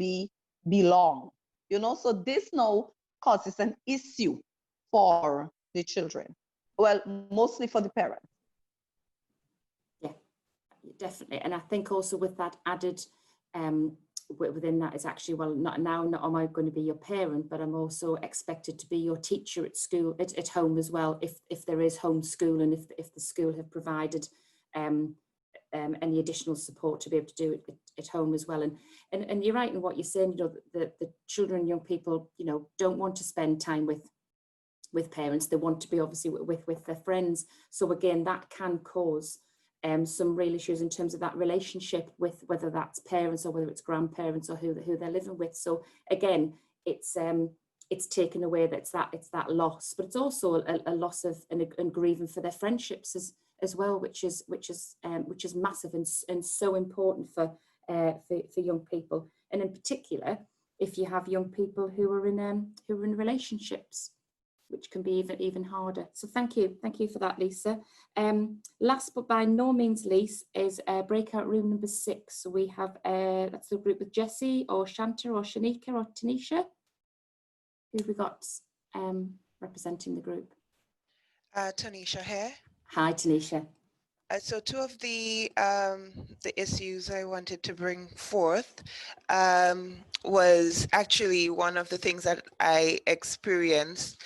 belong, you know? So this now causes an issue for the children. Well, mostly for the parents. Yeah, definitely. And I think also with that added, within that is actually, well, not am I going to be your parent, but I'm also expected to be your teacher at school, at home as well, if there is homeschool, and if the school have provided any additional support to be able to do it at home as well. And you're right in what you're saying, you know, the children and young people, you know, don't want to spend time with parents. They want to be obviously with their friends. So again, that can cause some real issues in terms of that relationship with whether that's parents or whether it's grandparents or who they're living with. So again, it's taken away, it's that loss, but it's also a loss of and grieving for their friendships as well, which is massive and so important for young people, and in particular if you have young people who are in relationships, which can be even harder. So thank you for that, Lisa. Last but by no means least is breakout room number 6. So we have that's the group with Jessie or Shanta or Shanika or Tanisha. Who have we got representing the group? Tanisha here. Hi, Tanisha. So 2 of the issues I wanted to bring forth was actually one of the things that I experienced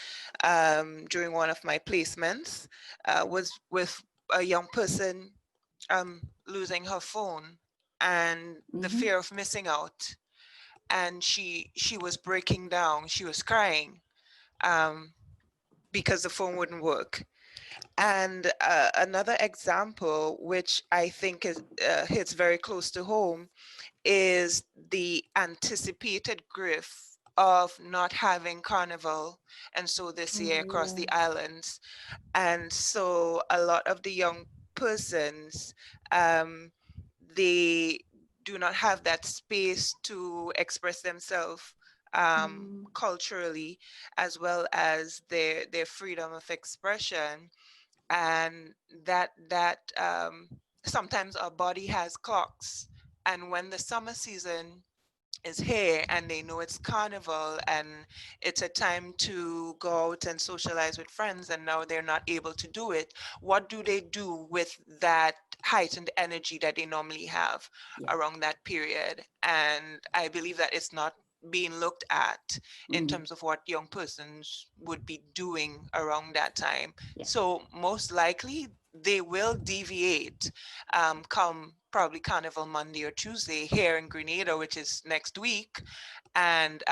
during one of my placements, was with a young person losing her phone and the fear of missing out. And she was breaking down, she was crying because the phone wouldn't work. And another example, which I think hits very close to home, is the anticipated grief of not having carnival, and so this year across the islands. And so a lot of the young persons, they do not have that space to express themselves culturally, as well as their freedom of expression. And that sometimes our body has clocks, and when the summer season is here and they know it's carnival and it's a time to go out and socialize with friends, and now they're not able to do it, what do they do with that heightened energy that they normally have around that period? And I believe that it's not being looked at in terms of what young persons would be doing around that time. So most likely they will deviate come probably Carnival Monday or Tuesday here in Grenada, which is next week, and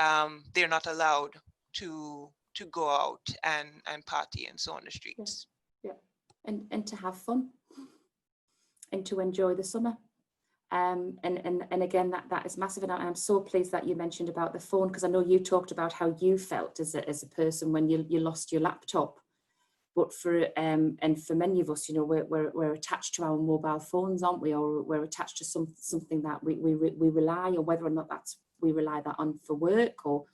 they're not allowed to go out and party and so on the streets. And to have fun and to enjoy the summer. And again, that is massive. And I'm so pleased that you mentioned about the phone, because I know you talked about how you felt as a person when you lost your laptop. But for many of us, you know, we're attached to our mobile phones, aren't we? Or we're attached to something that we rely on, whether or not we rely that on for work, or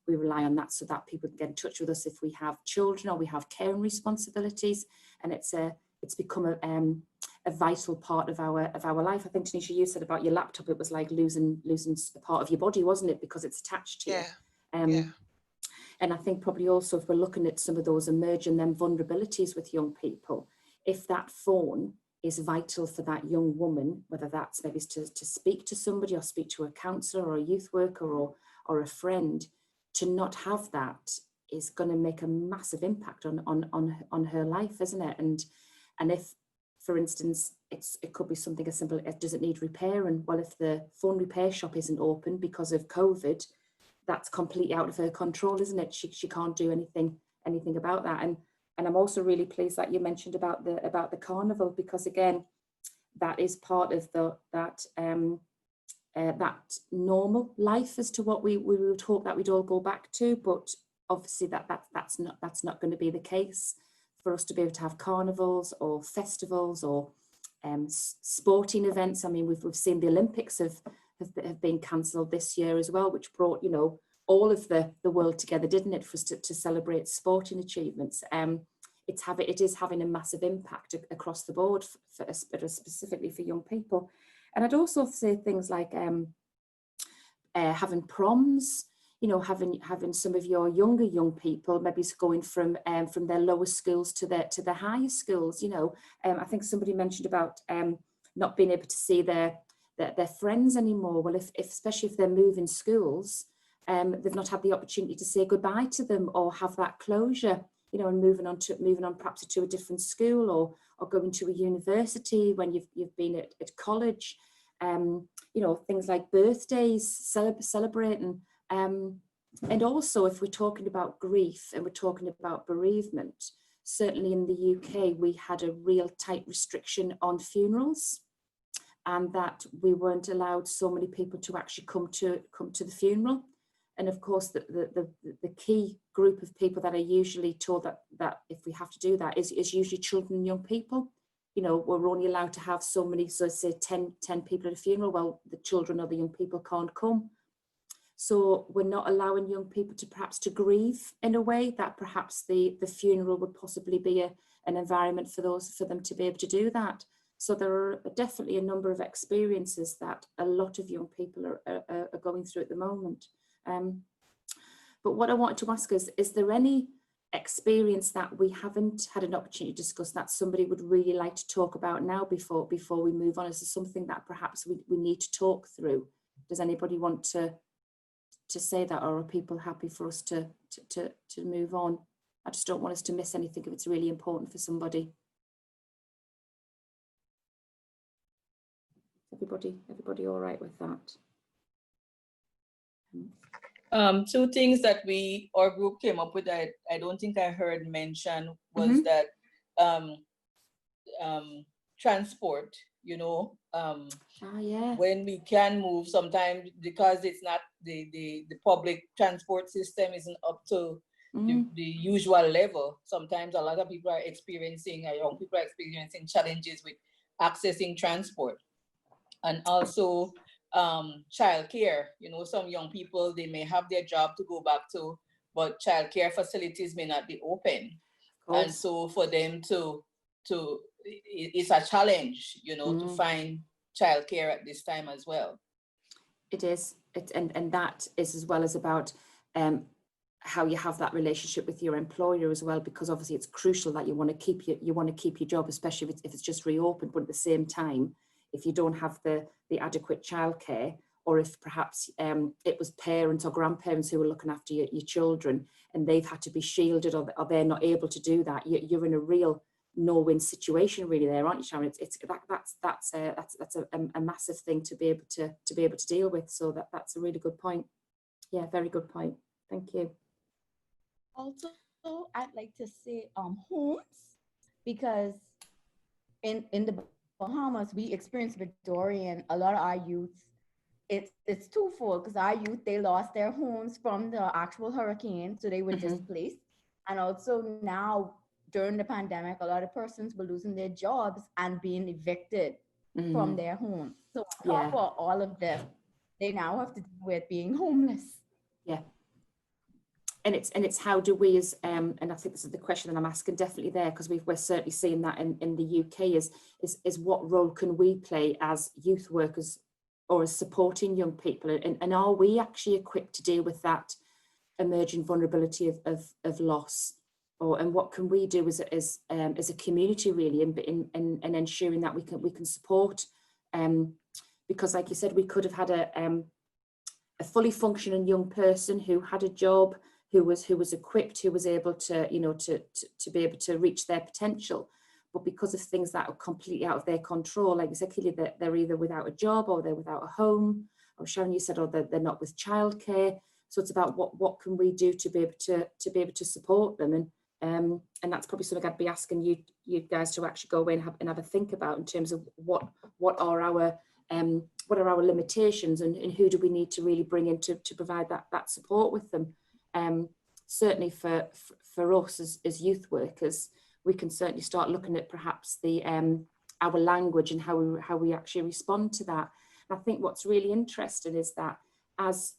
we rely on that so that people can get in touch with us if we have children or we have caring responsibilities. And it's become a vital part of our life. I think, Tanisha, you said about your laptop, it was like losing a part of your body, wasn't it? Because it's attached to you. And I think probably also, if we're looking at some of those emerging then vulnerabilities with young people, if that phone is vital for that young woman, whether that's maybe to speak to somebody or speak to a counsellor or a youth worker or a friend, to not have that is going to make a massive impact on her life, isn't it? And if, for instance, it could be something as simple as, does it need repair? And well, if the phone repair shop isn't open because of COVID, that's completely out of her control, isn't it? She can't do anything about that. And I'm also really pleased that you mentioned about the carnival, because again, that is part of that normal life as to what we would hope that we'd all go back to. But obviously that's not going to be the case for us to be able to have carnivals or festivals or sporting events. I mean, we've seen the Olympics have been cancelled this year as well, which brought, you know, all of the world together, didn't it, for us to celebrate sporting achievements. It is having a massive impact across the board, specifically for young people. And I'd also say things like having proms, you know, having some of your younger young people maybe going from their lower schools to their higher schools. You know, I think somebody mentioned about not being able to see their friends anymore. Well, if especially if they're moving schools, they've not had the opportunity to say goodbye to them or have that closure, you know, and moving on perhaps to a different school or going to a university when you've been at college, you know, things like birthdays, celebrating. And also, if we're talking about grief and we're talking about bereavement, certainly in the UK, we had a real tight restriction on funerals, and that we weren't allowed so many people to actually come to the funeral. And of course, the key group of people that are usually told that if we have to do that is usually children and young people. You know, we're only allowed to have so many, so say 10 people at a funeral. Well, the children or the young people can't come. So we're not allowing young people to perhaps to grieve in a way that perhaps the funeral would possibly be an environment for them to be able to do that. So there are definitely a number of experiences that a lot of young people are going through at the moment. But what I wanted to ask is there any experience that we haven't had an opportunity to discuss that somebody would really like to talk about now before we move on? Is there something that perhaps we need to talk through? Does anybody want to say that, or are people happy for us to move on? I just don't want us to miss anything if it's really important for somebody. Everybody all right with that? Two things that our group came up with, I don't think I heard mention, was that transport, you know, when we can move sometimes, because it's not the public transport system isn't up to the usual level. Sometimes a lot of people are experiencing, young people are experiencing challenges with accessing transport. And also childcare, you know, some young people, they may have their job to go back to, but childcare facilities may not be open. And so for them it's a challenge, you know, to find childcare at this time as well. It is. And that is as well as about how you have that relationship with your employer as well, because obviously it's crucial that you want to keep your job, especially if it's just reopened. But at the same time, if you don't have the adequate childcare, or if perhaps it was parents or grandparents who were looking after your children and they've had to be shielded, or they're not able to do that, you're in a real no-win situation really there, aren't you, Sharon? That's a massive thing to be able to deal with. So that's a really good point. Yeah, very good point. Thank you. Also, I'd like to say homes, because in the Bahamas we experienced with Dorian, a lot of our youth, it's twofold, because our youth, they lost their homes from the actual hurricane, so they were displaced, and also now during the pandemic, a lot of persons were losing their jobs and being evicted from their homes. So on top of all of this, they now have to deal with being homeless. Yeah. And it's how do we as and I think this is the question that I'm asking definitely there, because we're certainly seeing that in the UK is what role can we play as youth workers or as supporting young people, and are we actually equipped to deal with that emerging vulnerability of loss, and what can we do as a community really in ensuring that we can support, because like you said, we could have had a fully functioning young person who had a job, who was equipped, who was able to to be able to reach their potential. But because of things that are completely out of their control, like exactly that they're either without a job, or they're without a home, or Sharon, you said, or they're not with childcare. So it's about what can we do to be able to support them, and that's probably something I'd be asking you guys to actually go away and have a think about, in terms of what are our limitations, and who do we need to really bring in to provide that support with them. Certainly for us as youth workers, we can certainly start looking at perhaps our language and how we actually respond to that. And I think what's really interesting is that as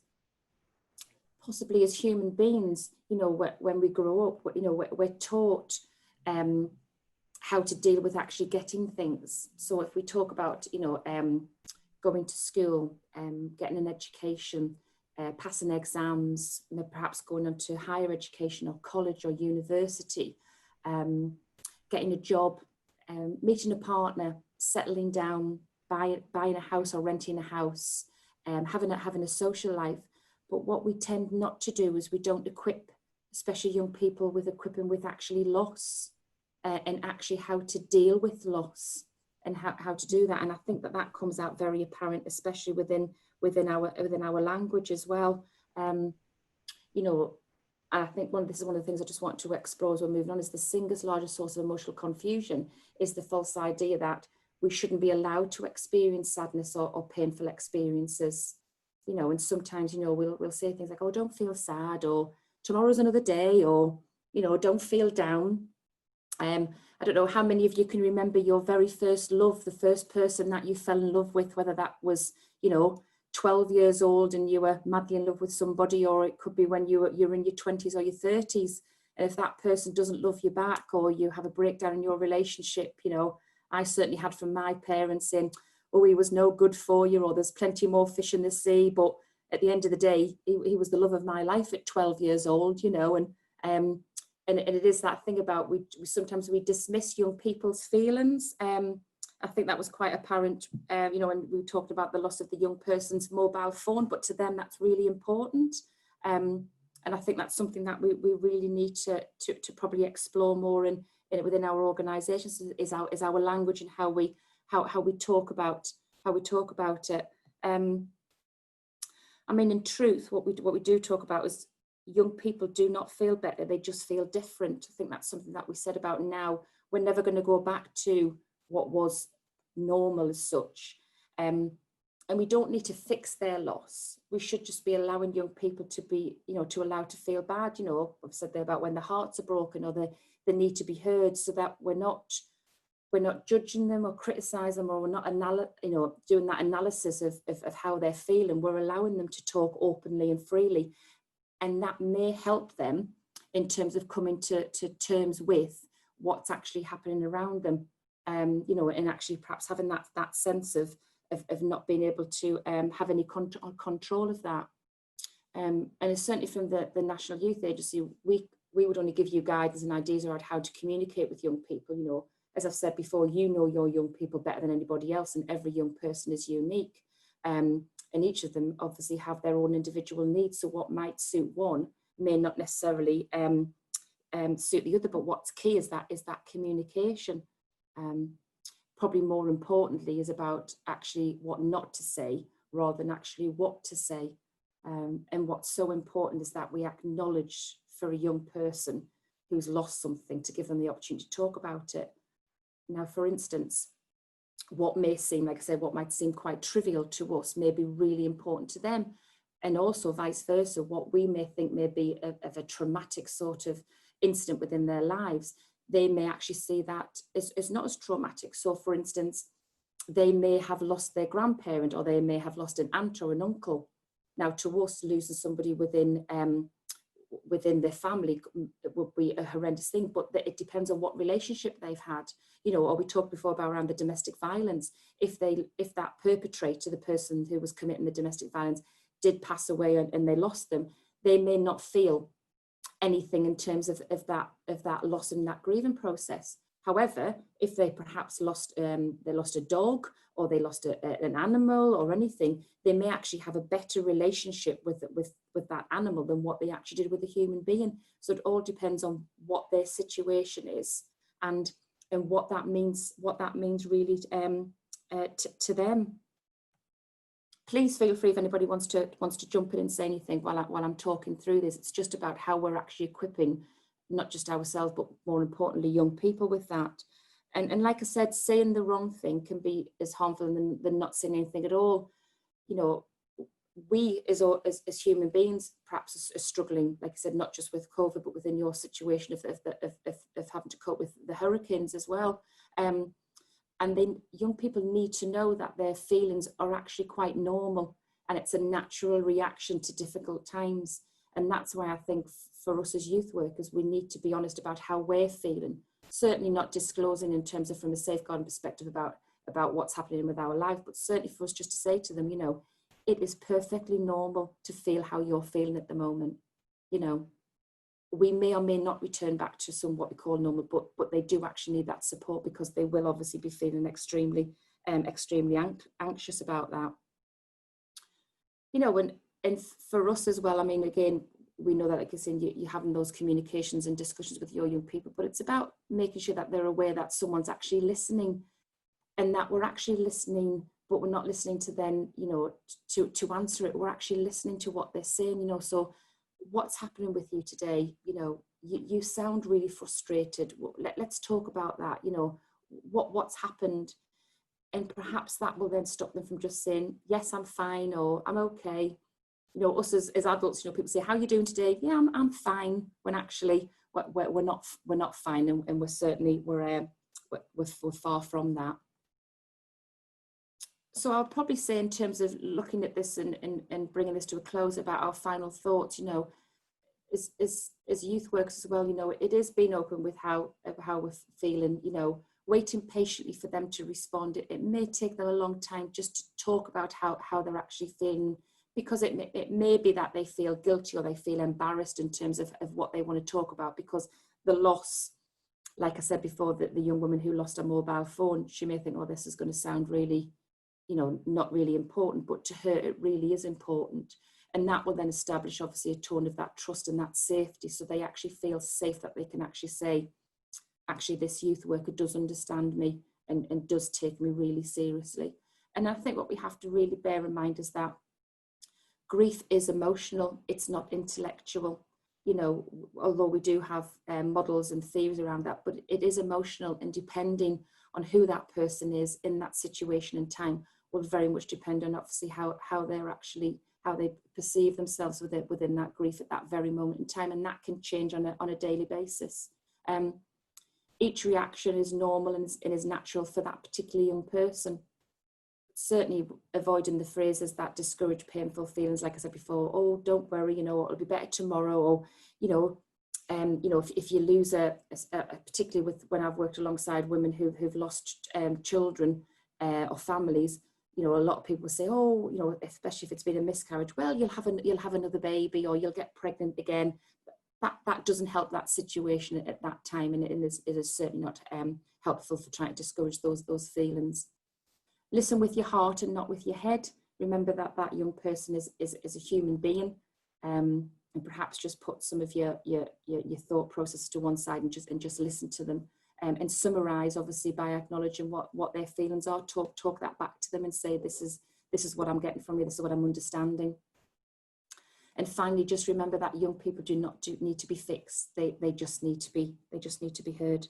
human beings, when we grow up, we're taught how to deal with actually getting things. So if we talk about going to school, getting an education, passing exams, perhaps going on to higher education or college or university, getting a job, meeting a partner, settling down, buying a house or renting a house, having a social life. But what we tend not to do is we don't equip, especially young people, with equipping with actually loss, and actually how to deal with loss, and how to do that. And I think that comes out very apparent, especially within our language as well. And I think this is one of the things I just want to explore as we're moving on, is the single largest source of emotional confusion is the false idea that we shouldn't be allowed to experience sadness or painful experiences. And sometimes, we'll say things like, oh, don't feel sad, or tomorrow's another day, or, don't feel down. I don't know how many of you can remember your very first love, the first person that you fell in love with, whether that was, 12 years old and you were madly in love with somebody, or it could be when you're in your 20s or your 30s. And if that person doesn't love you back, or you have a breakdown in your relationship, I certainly had from my parents saying, oh, he was no good for you, or there's plenty more fish in the sea. But at the end of the day, he was the love of my life at 12 years old, and it is that thing about we sometimes dismiss young people's feelings. I think that was quite apparent, when we talked about the loss of the young person's mobile phone, but to them that's really important. And I think that's something that we really need to probably explore more within our organisations, is our language and how we talk about it. I mean, in truth, what we do talk about is young people do not feel better, they just feel different. I think that's something that we said about now. We're never going to go back to what was normal as such. And we don't need to fix their loss. We should just be allowing young people to be, to allow to feel bad. I've said there about when the hearts are broken, or they need to be heard, so that we're not judging them or criticizing them, or we're not doing that analysis of how they're feeling. We're allowing them to talk openly and freely. And that may help them in terms of coming to terms with what's actually happening around them, and actually perhaps having that sense of of not being able to have any control of that. And it's certainly from the National Youth Agency, we would only give you guidance and ideas around how to communicate with young people. You know, as I've said before, you know your young people better than anybody else, and every young person is unique. And each of them obviously have their own individual needs. So what might suit one may not necessarily suit the other. But what's key is that communication. Probably more importantly is about actually what not to say rather than actually what to say. And what's so important is that we acknowledge for a young person who's lost something to give them the opportunity to talk about it. Now, for instance, what may seem, like I said, what might seem quite trivial to us may be really important to them. And also vice versa, what we may think may be of a traumatic sort of incident within their lives, they may actually see that as not as traumatic. So for instance, they may have lost their grandparent, or they may have lost an aunt or an uncle. Now, to us, losing somebody within their family would be a horrendous thing, but it depends on what relationship they've had. You know, or we talked before about around the domestic violence. If that perpetrator, the person who was committing the domestic violence, did pass away and they lost them, they may not feel anything in terms of that loss and that grieving process. However, if they perhaps lost a dog, or they lost an animal or anything, they may actually have a better relationship with that animal than what they actually did with a human being. So it all depends on what their situation is and what that means really to them. Please feel free if anybody wants to jump in and say anything while I'm talking through this. It's just about how we're actually equipping not just ourselves, but more importantly, young people with that. And like I said, saying the wrong thing can be as harmful than not saying anything at all. You know, we as human beings perhaps are struggling, like I said, not just with COVID, but within your situation of having to cope with the hurricanes as well. And then young people need to know that their feelings are actually quite normal, and it's a natural reaction to difficult times. And that's why I think for us as youth workers, we need to be honest about how we're feeling. Certainly not disclosing in terms of from a safeguarding perspective about what's happening with our life, but certainly for us just to say to them, you know, it is perfectly normal to feel how you're feeling at the moment. You know, we may or may not return back to some what we call normal, but they do actually need that support, because they will obviously be feeling extremely anxious about that. You know, and for us as well, I mean, again, we know that, like I said, you're having those communications and discussions with your young people, but it's about making sure that they're aware that someone's actually listening, and that we're actually listening, but we're not listening to them, you know, to answer it. We're actually listening to what they're saying, you know. So what's happening with you today? You know, you sound really frustrated. Let's talk about that. You know, what's happened, and perhaps that will then stop them from just saying, yes, I'm fine, or I'm okay. You know, us as adults, you know, people say, how are you doing today? Yeah, I'm fine, when actually we're not fine, and we're certainly we're far from that. So I'll probably say, in terms of looking at this and bringing this to a close, about our final thoughts, you know, as youth workers as well, you know, it is being open with how we're feeling, you know, waiting patiently for them to respond. It may take them a long time just to talk about how they're actually feeling, because it may be that they feel guilty or they feel embarrassed in terms of what they want to talk about, because the loss, like I said before, that the young woman who lost her mobile phone, she may think, oh, this is going to sound really, you know, not really important, but to her it really is important. And that will then establish obviously a tone of that trust and that safety, so they actually feel safe, that they can actually say, actually this youth worker does understand me and does take me really seriously. And I think what we have to really bear in mind is that grief is emotional, it's not intellectual. You know, although we do have models and theories around that, but it is emotional, and depending on who that person is in that situation and time will very much depend on obviously how they perceive themselves within that grief at that very moment in time, and that can change on a daily basis. Each reaction is normal and is natural for that particular young person. Certainly avoiding the phrases that discourage painful feelings, like I said before, oh, don't worry, you know, it'll be better tomorrow, or, you know, if you lose particularly when I've worked alongside women who've lost children or families, you know, a lot of people say, oh, you know, especially if it's been a miscarriage, well, you'll have another baby, or you'll get pregnant again. That doesn't help that situation at that time, and it is certainly not helpful for trying to discourage those feelings. Listen with your heart and not with your head. Remember that that young person is a human being, and perhaps just put some of your thought process to one side and just listen to them, and summarize, obviously, by acknowledging what their feelings are. Talk that back to them and say, this is what I'm getting from you, this is what I'm understanding. And finally, just remember that young people do not need to be fixed. They just need to be heard.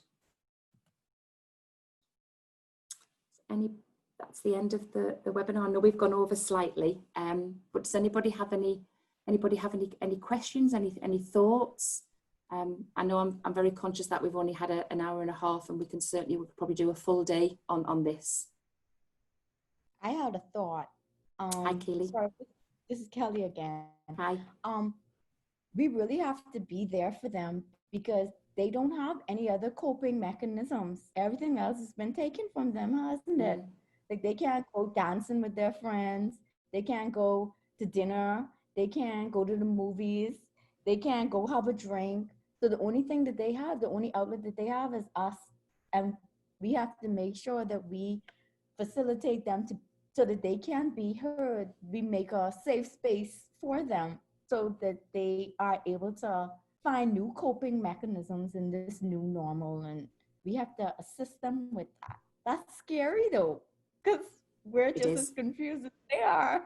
That's the end of the webinar. I know we've gone over slightly, but does anybody have any questions, any thoughts? I know I'm very conscious that we've only had an hour and a half, and we could probably do a full day on this. I had a thought. Hi, Keely. Sorry, this is Kelly again. Hi. We really have to be there for them because they don't have any other coping mechanisms. Everything else has been taken from them, hasn't it? Like, they can't go dancing with their friends. They can't go to dinner. They can't go to the movies. They can't go have a drink. So the only thing that they have, the only outlet that they have is us. And we have to make sure that we facilitate them so that they can be heard. We make a safe space for them so that they are able to find new coping mechanisms in this new normal. And we have to assist them with that. That's scary though, because we're just as confused as they are.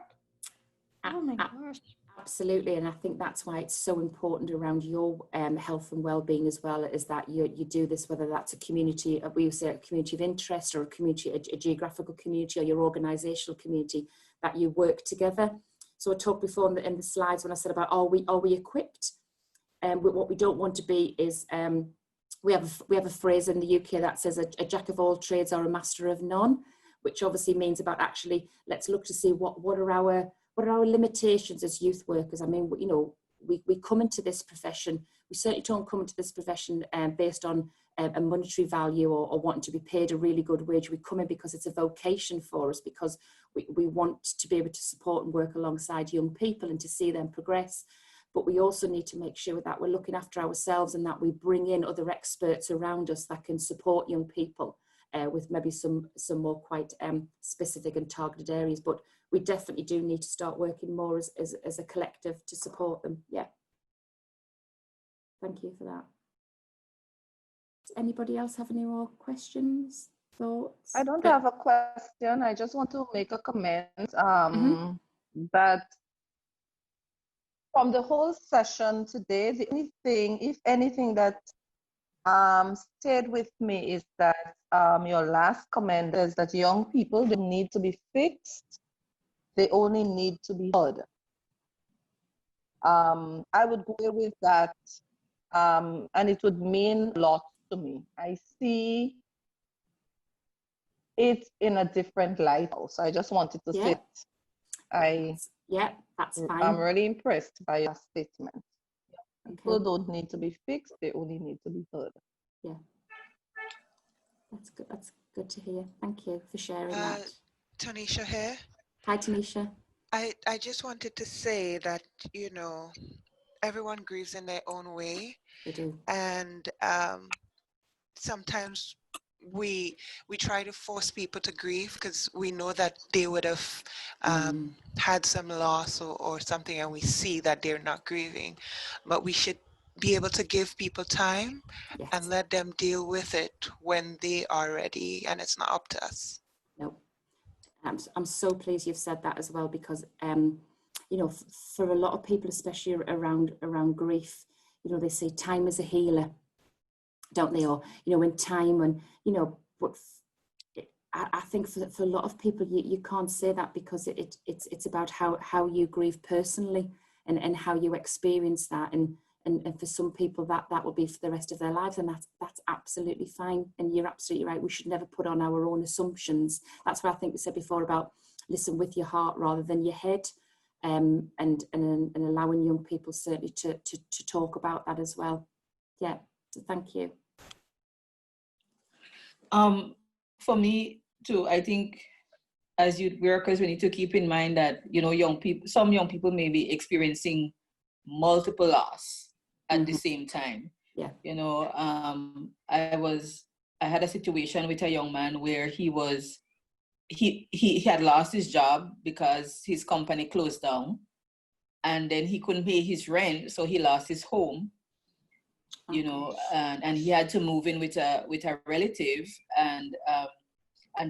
Oh my gosh. Absolutely, and I think that's why it's so important around your health and well-being as well, is that you do this, whether that's a community, we say a community of interest, or a geographical community, or your organisational community, that you work together. So I talked before in the slides when I said about are we equipped? What we don't want to be is we have a phrase in the UK that says a jack of all trades or a master of none, which obviously means about actually let's look to see what are our limitations as youth workers. I mean, you know, we come into this profession, we certainly don't come into this profession based on a monetary value or wanting to be paid a really good wage. We come in because it's a vocation for us, because we want to be able to support and work alongside young people and to see them progress. But we also need to make sure that we're looking after ourselves and that we bring in other experts around us that can support young people with maybe some more quite specific and targeted areas. But we definitely do need to start working more as a collective to support them. Yeah. Thank you for that. Does anybody else have any more questions, thoughts? I don't have a question. I just want to make a comment that from the whole session today, the only thing, if anything, that stayed with me is that your last comment is that young people don't need to be fixed. They only need to be heard. I would go with that, and it would mean a lot to me. I see it in a different light. So I just wanted to say it. That's fine. I'm really impressed by your statement. People don't need to be fixed, they only need to be heard. Yeah. That's good. That's good to hear. Thank you for sharing that. Tanisha here. Hi, Tanisha. I just wanted to say that, you know, everyone grieves in their own way. They do. And sometimes we try to force people to grieve because we know that they would have had some loss or something, and we see that they're not grieving. But we should be able to give people time and let them deal with it when they are ready, and it's not up to us. No. I'm so pleased you've said that as well, because you know, for a lot of people, especially around grief, you know, they say time is a healer, don't they? Or, you know, in time, and, you know, but I think for a lot of people, you can't say that, because it's about how you grieve personally and how you experience that. And for some people that will be for the rest of their lives, and that's absolutely fine. And you're absolutely right. We should never put on our own assumptions. That's what I think we said before about listen with your heart rather than your head, and allowing young people certainly to talk about that as well. Yeah. So thank you. For me too, I think as youth workers, we need to keep in mind that, you know, some young people may be experiencing multiple loss at the same time. Yeah. You know, I had a situation with a young man where he had lost his job because his company closed down, and then he couldn't pay his rent, so he lost his home. You know, and he had to move in with a relative, and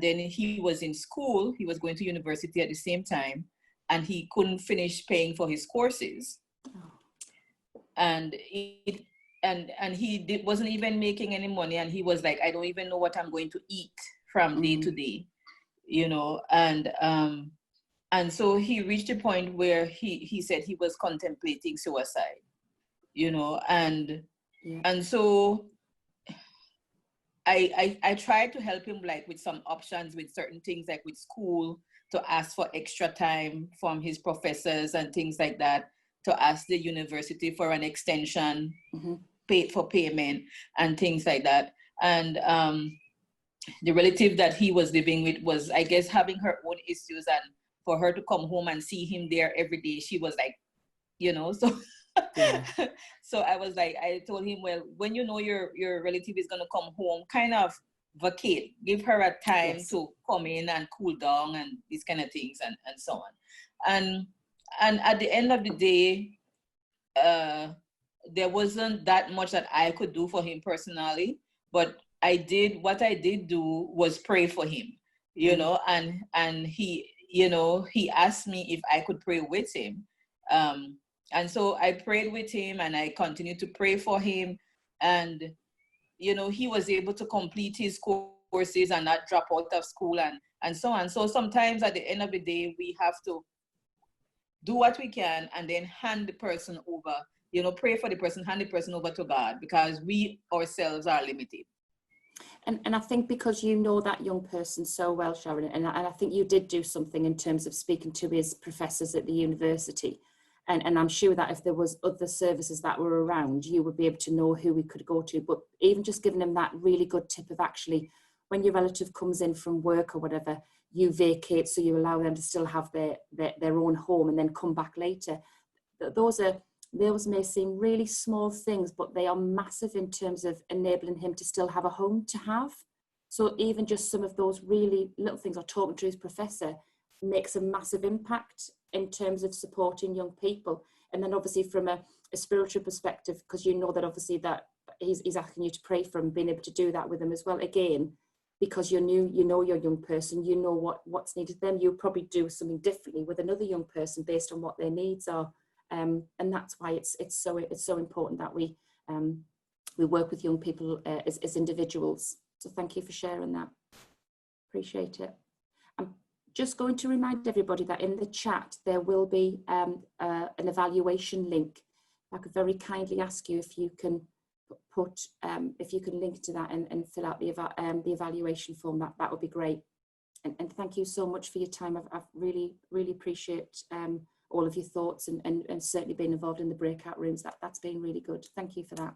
then he was in school. He was going to university at the same time, and he couldn't finish paying for his courses, and he wasn't even making any money, and he was like, I don't even know what I'm going to eat from day to day, you know, and so he reached a point where he said he was contemplating suicide, you know, and so I tried to help him, like, with some options, with certain things, like with school, to ask for extra time from his professors and things like that, to ask the university for an extension, paid for payment and things like that. And the relative that he was living with was, I guess, having her own issues, and for her to come home and see him there every day, she was like, you know, so so I was like, I told him, well, when you know your relative is gonna come home, kind of vacate, give her a time to come in and cool down and these kind of things, and so on. And at the end of the day, there wasn't that much that I could do for him personally, but what I did do was pray for him, you know, and he, you know, he asked me if I could pray with him. And so I prayed with him, and I continued to pray for him. And, you know, he was able to complete his courses and not drop out of school, and so on. So sometimes at the end of the day, we have to do what we can and then hand the person over, you know, pray for the person, hand the person over to God, because we ourselves are limited. And I think because you know that young person so well, Sharon, and I think you did do something in terms of speaking to his professors at the university. And I'm sure that if there was other services that were around, you would be able to know who we could go to. But even just giving them that really good tip of, actually, when your relative comes in from work or whatever, you vacate, so you allow them to still have their own home and then come back later. Those may seem really small things, but they are massive in terms of enabling him to still have a home to have. So even just some of those really little things, or talking to his professor, makes a massive impact in terms of supporting young people. And then obviously from a spiritual perspective, because you know that obviously that he's asking you to pray for him, being able to do that with him as well, again, because you know your young person, you know what's needed them. You'll probably do something differently with another young person based on what their needs are. And that's why it's so important that we work with young people as individuals. So thank you for sharing that. Appreciate it. I'm just going to remind everybody that in the chat there will be an evaluation link. I could very kindly ask you if you can if you can link to that and fill out the evaluation form. That would be great. And thank you so much for your time. I've really appreciate all of your thoughts and certainly being involved in the breakout rooms. That's been really good. Thank you for that.